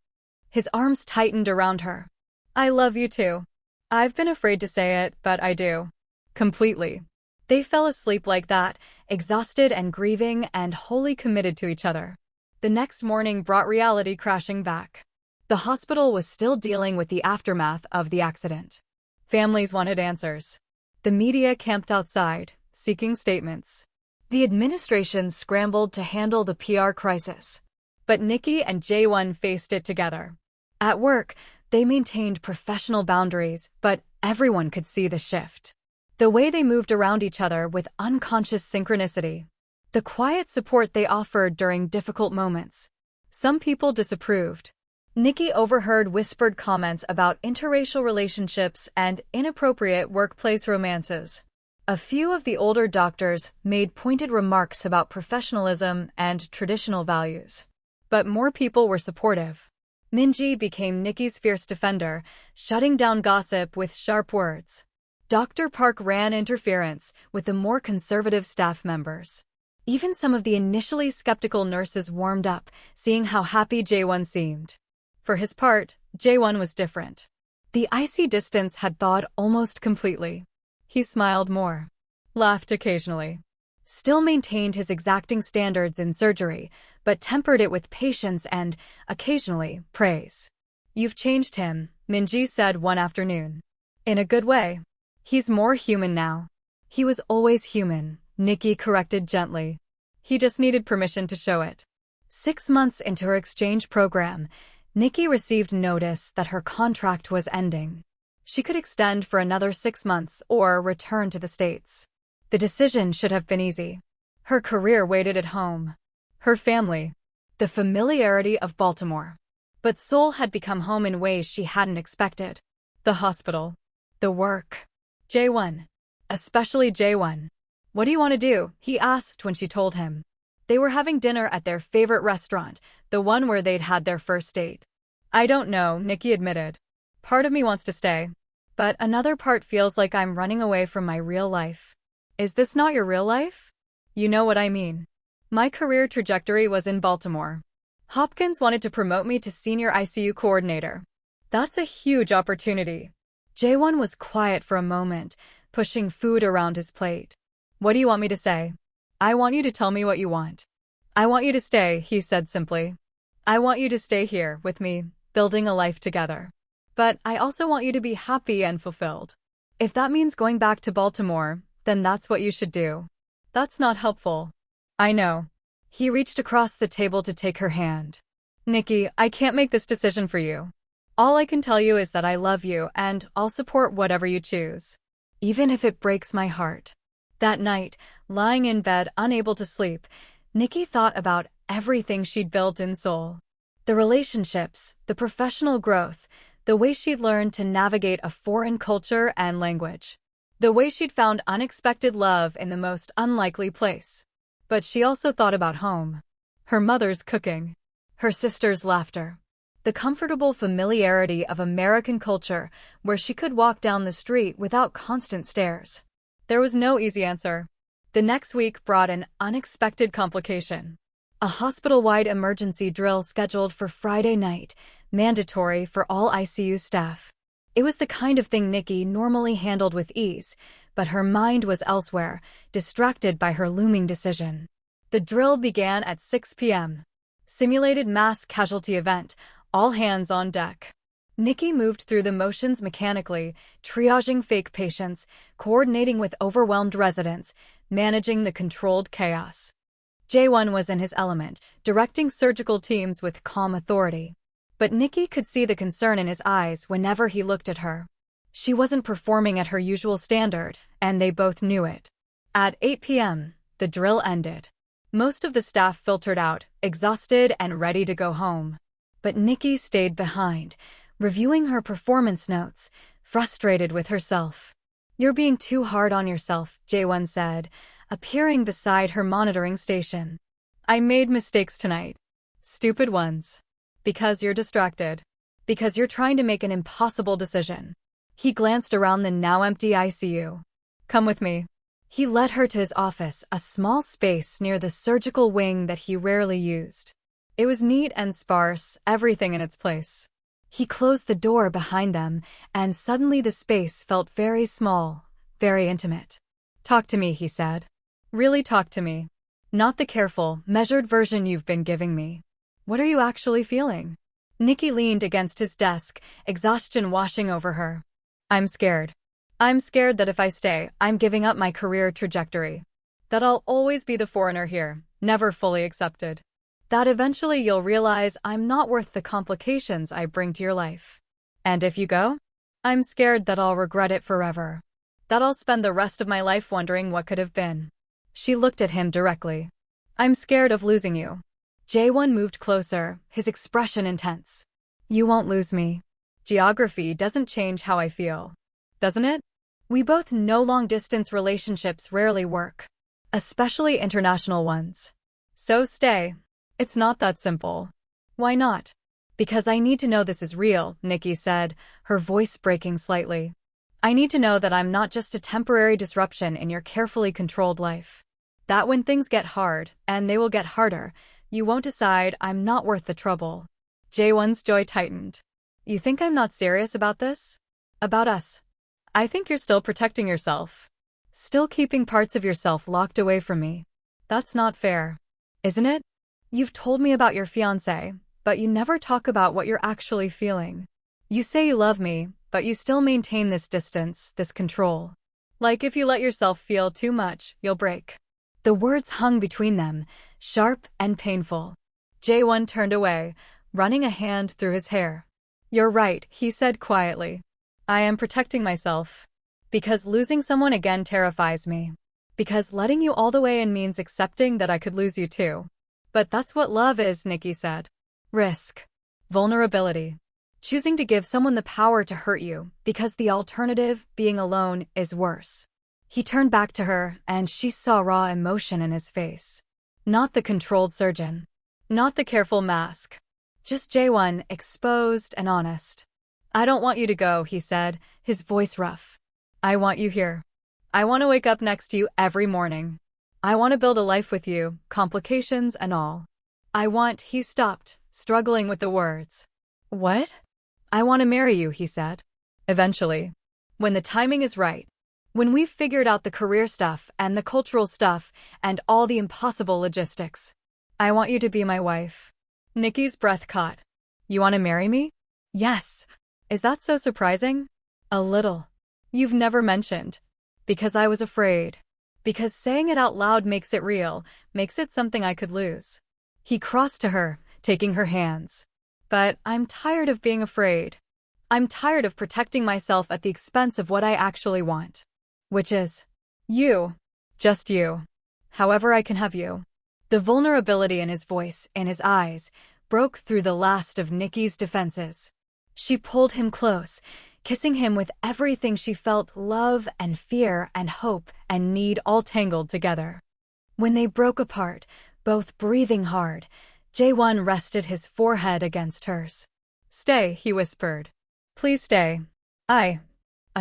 His arms tightened around her. "I love you too. I've been afraid to say it, but I do. Completely." They fell asleep like that, exhausted and grieving and wholly committed to each other. The next morning brought reality crashing back. The hospital was still dealing with the aftermath of the accident. Families wanted answers. The media camped outside, seeking statements. The administration scrambled to handle the PR crisis. But Nikky and Jae-Won faced it together. At work, they maintained professional boundaries, but everyone could see the shift. The way they moved around each other with unconscious synchronicity. The quiet support they offered during difficult moments. Some people disapproved. Nikky overheard whispered comments about interracial relationships and inappropriate workplace romances. A few of the older doctors made pointed remarks about professionalism and traditional values. But more people were supportive. Min-ji became Nikky's fierce defender, shutting down gossip with sharp words. Dr. Park ran interference with the more conservative staff members. Even some of the initially skeptical nurses warmed up, seeing how happy Jae-Won seemed. For his part, Jae-Won was different. The icy distance had thawed almost completely. He smiled more, laughed occasionally, still maintained his exacting standards in surgery, but tempered it with patience and, occasionally, praise. "You've changed him," Min-ji said one afternoon. "In a good way. He's more human now." "He was always human," Nikky corrected gently. "He just needed permission to show it." 6 months into her exchange program, Nikky received notice that her contract was ending. She could extend for another 6 months or return to the States. The decision should have been easy. Her career waited at home. Her family. The familiarity of Baltimore. But Seoul had become home in ways she hadn't expected. The hospital. The work. Jae-Won. Especially Jae-Won. "What do you want to do?" he asked when she told him. They were having dinner at their favorite restaurant, the one where they'd had their first date. "I don't know," Nikky admitted. "Part of me wants to stay. But another part feels like I'm running away from my real life." "Is this not your real life?" "You know what I mean. My career trajectory was in Baltimore. Hopkins wanted to promote me to senior ICU coordinator. That's a huge opportunity." Jae-Won was quiet for a moment, pushing food around his plate. "What do you want me to say?" "I want you to tell me what you want." "I want you to stay," he said simply. "I want you to stay here, with me, building a life together. But I also want you to be happy and fulfilled. If that means going back to Baltimore, then that's what you should do." "That's not helpful." "I know." He reached across the table to take her hand. "Nikky, I can't make this decision for you. All I can tell you is that I love you and I'll support whatever you choose. Even if it breaks my heart." That night, lying in bed unable to sleep, Nikky thought about everything she'd built in Seoul. The relationships, the professional growth, the way she'd learned to navigate a foreign culture and language. The way she'd found unexpected love in the most unlikely place. But she also thought about home. Her mother's cooking. Her sister's laughter. The comfortable familiarity of American culture where she could walk down the street without constant stares. There was no easy answer. The next week brought an unexpected complication. A hospital-wide emergency drill scheduled for Friday night, mandatory for all ICU staff. It was the kind of thing Nikky normally handled with ease, but her mind was elsewhere, distracted by her looming decision. The drill began at 6 p.m. Simulated mass casualty event, all hands on deck. Nikky moved through the motions mechanically, triaging fake patients, coordinating with overwhelmed residents, managing the controlled chaos. Jae-Won was in his element, directing surgical teams with calm authority. But Nikky could see the concern in his eyes whenever he looked at her. She wasn't performing at her usual standard, and they both knew it. At 8 p.m., the drill ended. Most of the staff filtered out, exhausted and ready to go home. But Nikky stayed behind, reviewing her performance notes, frustrated with herself. "You're being too hard on yourself," Jae-Won said, appearing beside her monitoring station. "I made mistakes tonight. Stupid ones. Because you're distracted. Because you're trying to make an impossible decision." He glanced around the now empty ICU. "Come with me." He led her to his office, a small space near the surgical wing that he rarely used. It was neat and sparse, everything in its place. He closed the door behind them, and suddenly the space felt very small, very intimate. "Talk to me," he said. "Really talk to me. Not the careful, measured version you've been giving me. What are you actually feeling?" Nikky leaned against his desk, exhaustion washing over her. "I'm scared. I'm scared that if I stay, I'm giving up my career trajectory. That I'll always be the foreigner here, never fully accepted. That eventually you'll realize I'm not worth the complications I bring to your life. And if you go, I'm scared that I'll regret it forever. That I'll spend the rest of my life wondering what could have been." She looked at him directly. "I'm scared of losing you." Jae-Won moved closer, his expression intense. "You won't lose me. Geography doesn't change how I feel. Doesn't it? We both know long-distance relationships rarely work. Especially international ones. So stay. It's not that simple." "Why not?" "Because I need to know this is real," Nikky said, her voice breaking slightly. "I need to know that I'm not just a temporary disruption in your carefully controlled life. That when things get hard, and they will get harder, you won't decide I'm not worth the trouble." Jae-Won's jaw tightened. "You think I'm not serious about this? About us? I think you're still protecting yourself. Still keeping parts of yourself locked away from me. That's not fair. Isn't it? You've told me about your fiancé, but you never talk about what you're actually feeling. You say you love me, but you still maintain this distance, this control. Like if you let yourself feel too much, you'll break." The words hung between them, sharp and painful. Jae-Won turned away, running a hand through his hair. "You're right," he said quietly. "I am protecting myself. Because losing someone again terrifies me. Because letting you all the way in means accepting that I could lose you too. But that's what love is," Nikky said. "Risk. Vulnerability. Choosing to give someone the power to hurt you, because the alternative, being alone, is worse." He turned back to her, and she saw raw emotion in his face. Not the controlled surgeon. Not the careful mask. Just Jae-Won, exposed and honest. "I don't want you to go," he said, his voice rough. "I want you here. I want to wake up next to you every morning. I want to build a life with you, complications and all. He stopped, struggling with the words. "What?" "I want to marry you," he said. "Eventually. When the timing is right. When we've figured out the career stuff and the cultural stuff and all the impossible logistics. I want you to be my wife." Nikky's breath caught. "You want to marry me?" "Yes." "Is that so surprising?" "A little." "You've never mentioned." "Because I was afraid. Because saying it out loud makes it real, makes it something I could lose." He crossed to her, taking her hands. "But I'm tired of being afraid. I'm tired of protecting myself at the expense of what I actually want. Which is you." Just you. However I can have you. The vulnerability in his voice, in his eyes, broke through the last of Nikki's defenses. She pulled him close, kissing him with everything she felt, love and fear and hope and need all tangled together. When they broke apart, both breathing hard, Jae-Won rested his forehead against hers. "Stay," he whispered. "Please stay." A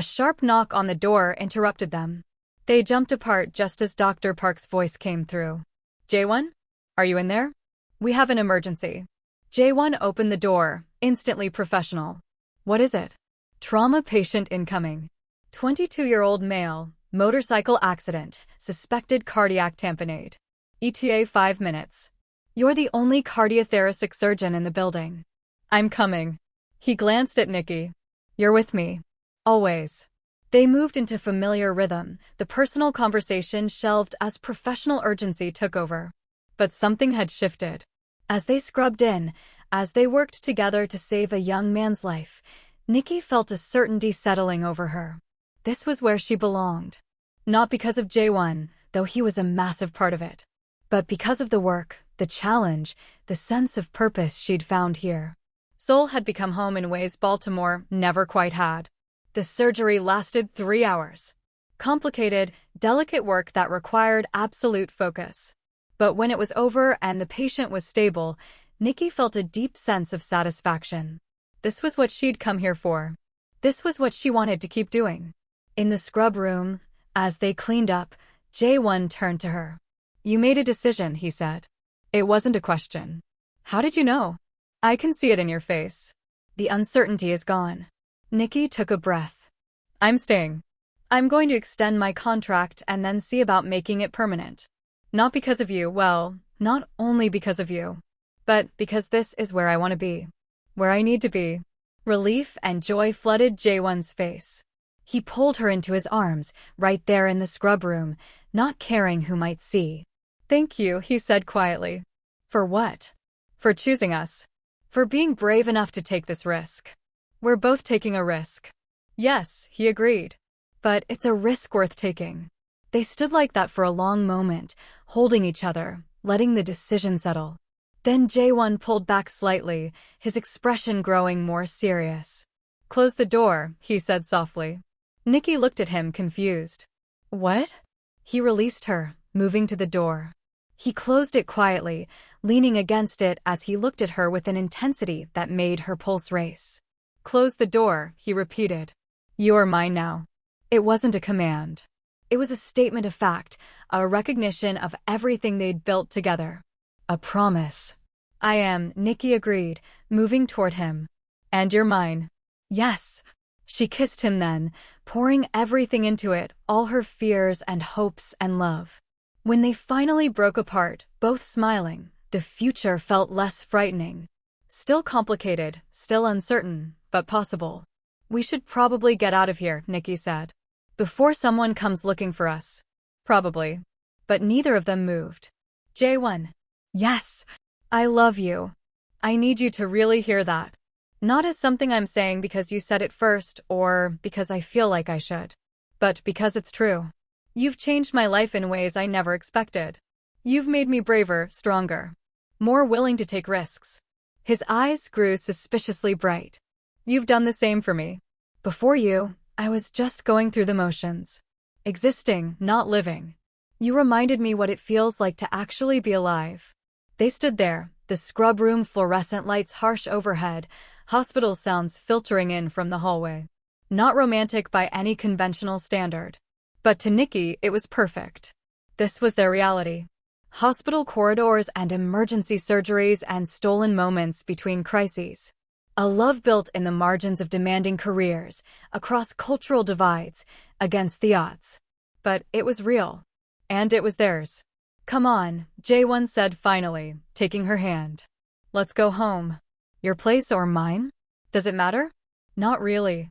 sharp knock on the door interrupted them. They jumped apart just as Dr. Park's voice came through. "Jae-Won? Are you in there? We have an emergency." Jae-Won opened the door, instantly professional. "What is it?" "Trauma patient incoming. 22-year-old male, motorcycle accident, suspected cardiac tamponade. ETA 5 minutes. You're the only cardiothoracic surgeon in the building." "I'm coming." He glanced at Nikki. "You're with me. Always." They moved into familiar rhythm, the personal conversation shelved as professional urgency took over. But something had shifted. As they scrubbed in, as they worked together to save a young man's life, Nikki felt a certainty settling over her. This was where she belonged. Not because of Jae-Won, though he was a massive part of it, but because of the work, the challenge, the sense of purpose she'd found here. Seoul had become home in ways Baltimore never quite had. The surgery lasted 3 hours. Complicated, delicate work that required absolute focus. But when it was over and the patient was stable, Nikki felt a deep sense of satisfaction. This was what she'd come here for. This was what she wanted to keep doing. In the scrub room, as they cleaned up, Jae-Won turned to her. "You made a decision," he said. "It wasn't a question." "How did you know?" "I can see it in your face. The uncertainty is gone." Nikki took a breath. "I'm staying. I'm going to extend my contract and then see about making it permanent. Not because of you, well, not only because of you, but because this is where I want to be. Where I need to be." Relief and joy flooded Jae-Won's face. He pulled her into his arms, right there in the scrub room, not caring who might see. "Thank you," he said quietly. "For what?" "For choosing us. For being brave enough to take this risk. We're both taking a risk." "Yes," he agreed. "But it's a risk worth taking." They stood like that for a long moment, holding each other, letting the decision settle. Then Jae-Won pulled back slightly, his expression growing more serious. "Close the door," he said softly. Nikki looked at him, confused. "What?" He released her, moving to the door. He closed it quietly, leaning against it as he looked at her with an intensity that made her pulse race. "Close the door," he repeated. "You are mine now." It wasn't a command. It was a statement of fact, a recognition of everything they'd built together. A promise. "I am," Nikki agreed, moving toward him. "And you're mine." "Yes." She kissed him then, pouring everything into it, all her fears and hopes and love. When they finally broke apart, both smiling, the future felt less frightening. Still complicated, still uncertain, but possible. "We should probably get out of here," Nikki said. "Before someone comes looking for us." "Probably." But neither of them moved. "Jae-Won." "Yes. I love you. I need you to really hear that. Not as something I'm saying because you said it first or because I feel like I should. But because it's true. You've changed my life in ways I never expected. You've made me braver, stronger, more willing to take risks." His eyes grew suspiciously bright. "You've done the same for me. Before you, I was just going through the motions. Existing, not living. You reminded me what it feels like to actually be alive." They stood there, the scrub room fluorescent lights harsh overhead, hospital sounds filtering in from the hallway. Not romantic by any conventional standard. But to Nikki, it was perfect. This was their reality. Hospital corridors and emergency surgeries and stolen moments between crises. A love built in the margins of demanding careers, across cultural divides, against the odds. But it was real. And it was theirs. "Come on," Jae-Won said finally, taking her hand. "Let's go home." "Your place or mine? Does it matter?" "Not really."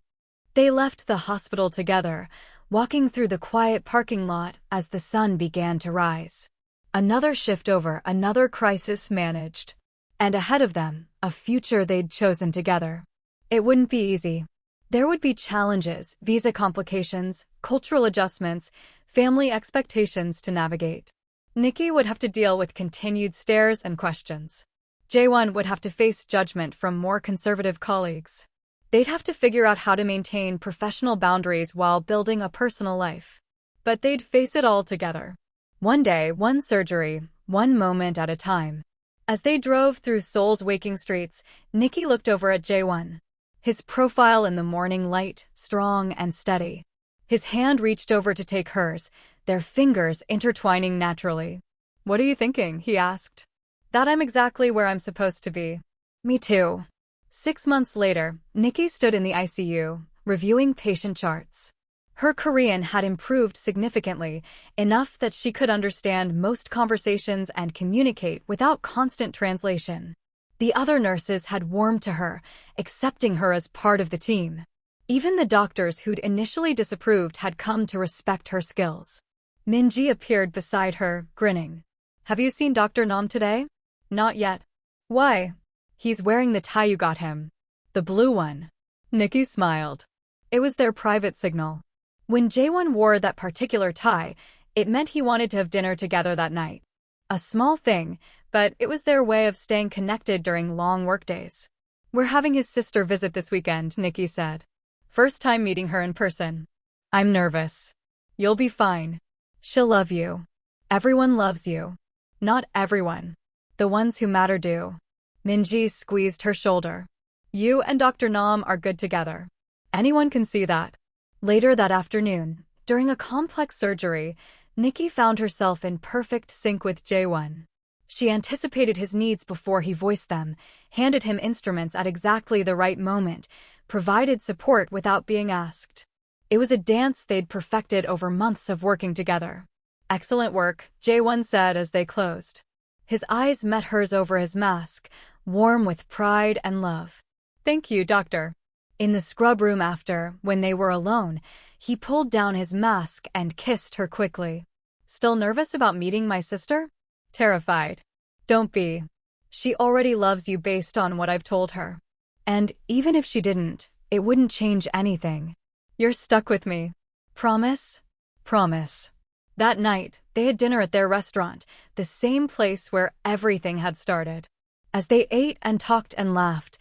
They left the hospital together, walking through the quiet parking lot as the sun began to rise. Another shift over, another crisis managed. And ahead of them, a future they'd chosen together. It wouldn't be easy. There would be challenges, visa complications, cultural adjustments, family expectations to navigate. Nikky would have to deal with continued stares and questions. Jae-Won would have to face judgment from more conservative colleagues. They'd have to figure out how to maintain professional boundaries while building a personal life. But they'd face it all together. One day, one surgery, one moment at a time. As they drove through Seoul's waking streets, Nikky looked over at Jae-Won. His profile in the morning light, strong and steady. His hand reached over to take hers, their fingers intertwining naturally. "What are you thinking?" he asked. "That I'm exactly where I'm supposed to be." "Me too." 6 months later, Nikky stood in the ICU, reviewing patient charts. Her Korean had improved significantly, enough that she could understand most conversations and communicate without constant translation. The other nurses had warmed to her, accepting her as part of the team. Even the doctors who'd initially disapproved had come to respect her skills. Minji appeared beside her, grinning. "Have you seen Dr. Nam today?" "Not yet." "Why?" "He's wearing the tie you got him." "The blue one." Nikky smiled. It was their private signal. When Jae-Won wore that particular tie, it meant he wanted to have dinner together that night. A small thing, but it was their way of staying connected during long workdays. "We're having his sister visit this weekend," Nikky said. "First time meeting her in person. I'm nervous." "You'll be fine. She'll love you. Everyone loves you." "Not everyone. The ones who matter do." Minji squeezed her shoulder. "You and Dr. Nam are good together. Anyone can see that." Later that afternoon, during a complex surgery, Nikky found herself in perfect sync with Jae-Won. She anticipated his needs before he voiced them, handed him instruments at exactly the right moment, provided support without being asked. It was a dance they'd perfected over months of working together. "Excellent work," Jae-Won said as they closed. His eyes met hers over his mask, warm with pride and love. "Thank you, doctor." In the scrub room after, when they were alone, he pulled down his mask and kissed her quickly. "Still nervous about meeting my sister?" "Terrified." "Don't be. She already loves you based on what I've told her. And even if she didn't, it wouldn't change anything. You're stuck with me. Promise?" "Promise." That night, they had dinner at their restaurant, the same place where everything had started. As they ate and talked and laughed,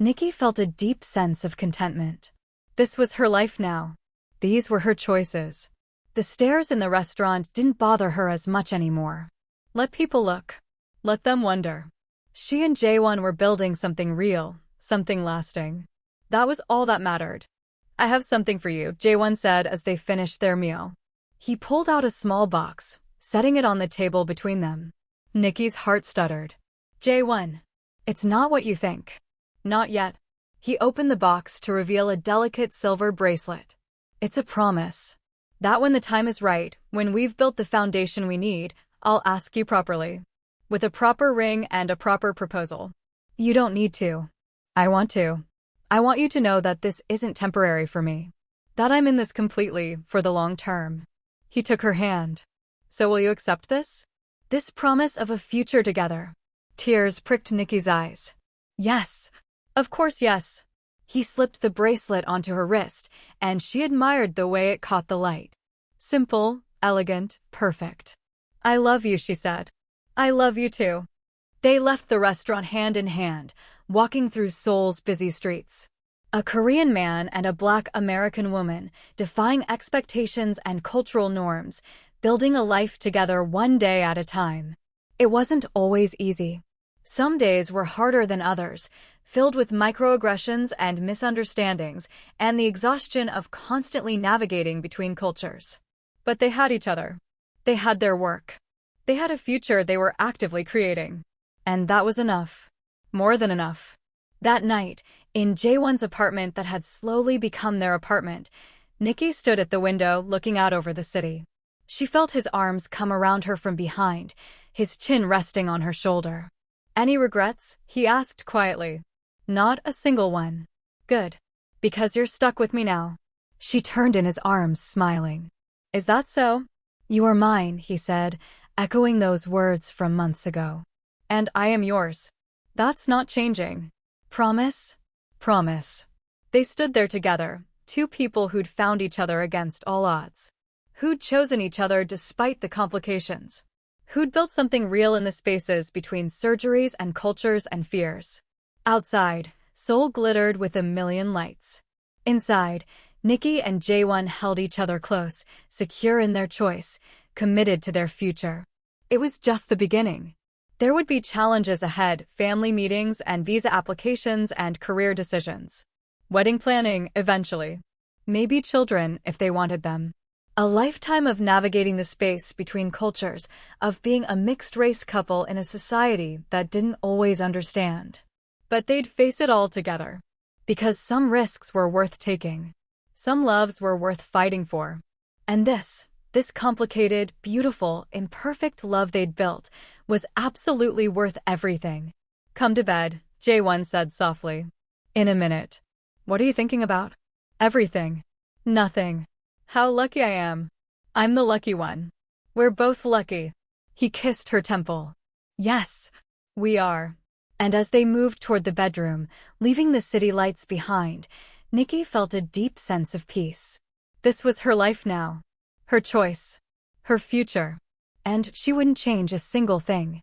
Nikky felt a deep sense of contentment. This was her life now. These were her choices. The stares in the restaurant didn't bother her as much anymore. Let people look. Let them wonder. She and Jae-Won were building something real, something lasting. That was all that mattered. "I have something for you," Jae-Won said as they finished their meal. He pulled out a small box, setting it on the table between them. Nikky's heart stuttered. "Jae-Won, it's not what you think." "Not yet." He opened the box to reveal a delicate silver bracelet. "It's a promise. That when the time is right, when we've built the foundation we need, I'll ask you properly. With a proper ring and a proper proposal." "You don't need to." "I want to. I want you to know that this isn't temporary for me. That I'm in this completely, for the long term." He took her hand. "So will you accept this? This promise of a future together?" Tears pricked Nikky's eyes. "Yes. Of course, yes." He slipped the bracelet onto her wrist, and she admired the way it caught the light. Simple, elegant, perfect. "I love you," she said. "I love you too." They left the restaurant hand in hand, walking through Seoul's busy streets. A Korean man and a Black American woman, defying expectations and cultural norms, building a life together one day at a time. It wasn't always easy. Some days were harder than others, filled with microaggressions and misunderstandings, and the exhaustion of constantly navigating between cultures. But they had each other. They had their work. They had a future they were actively creating. And that was enough. More than enough. That night, in Jae-Won's apartment that had slowly become their apartment, Nikky stood at the window looking out over the city. She felt his arms come around her from behind, his chin resting on her shoulder. "Any regrets?" he asked quietly. "Not a single one." "Good. Because you're stuck with me now." She turned in his arms, smiling. "Is that so?" "You are mine," he said, echoing those words from months ago. "And I am yours." "That's not changing." "Promise?" "Promise." They stood there together, two people who'd found each other against all odds. Who'd chosen each other despite the complications. Who'd built something real in the spaces between surgeries and cultures and fears. Outside, Seoul glittered with a million lights. Inside, Nikky and Jae-Won held each other close, secure in their choice, committed to their future. It was just the beginning. There would be challenges ahead, family meetings and visa applications and career decisions. Wedding planning, eventually. Maybe children, if they wanted them. A lifetime of navigating the space between cultures, of being a mixed-race couple in a society that didn't always understand. But they'd face it all together. Because some risks were worth taking. Some loves were worth fighting for. And this complicated, beautiful, imperfect love they'd built was absolutely worth everything. Come to bed, Jae-Won said softly. In a minute. What are you thinking about? Everything. Nothing. How lucky I am. I'm the lucky one. We're both lucky. He kissed her temple. Yes, we are. And as they moved toward the bedroom, leaving the city lights behind, Nikky felt a deep sense of peace. This was her life now. Her choice. Her future. And she wouldn't change a single thing.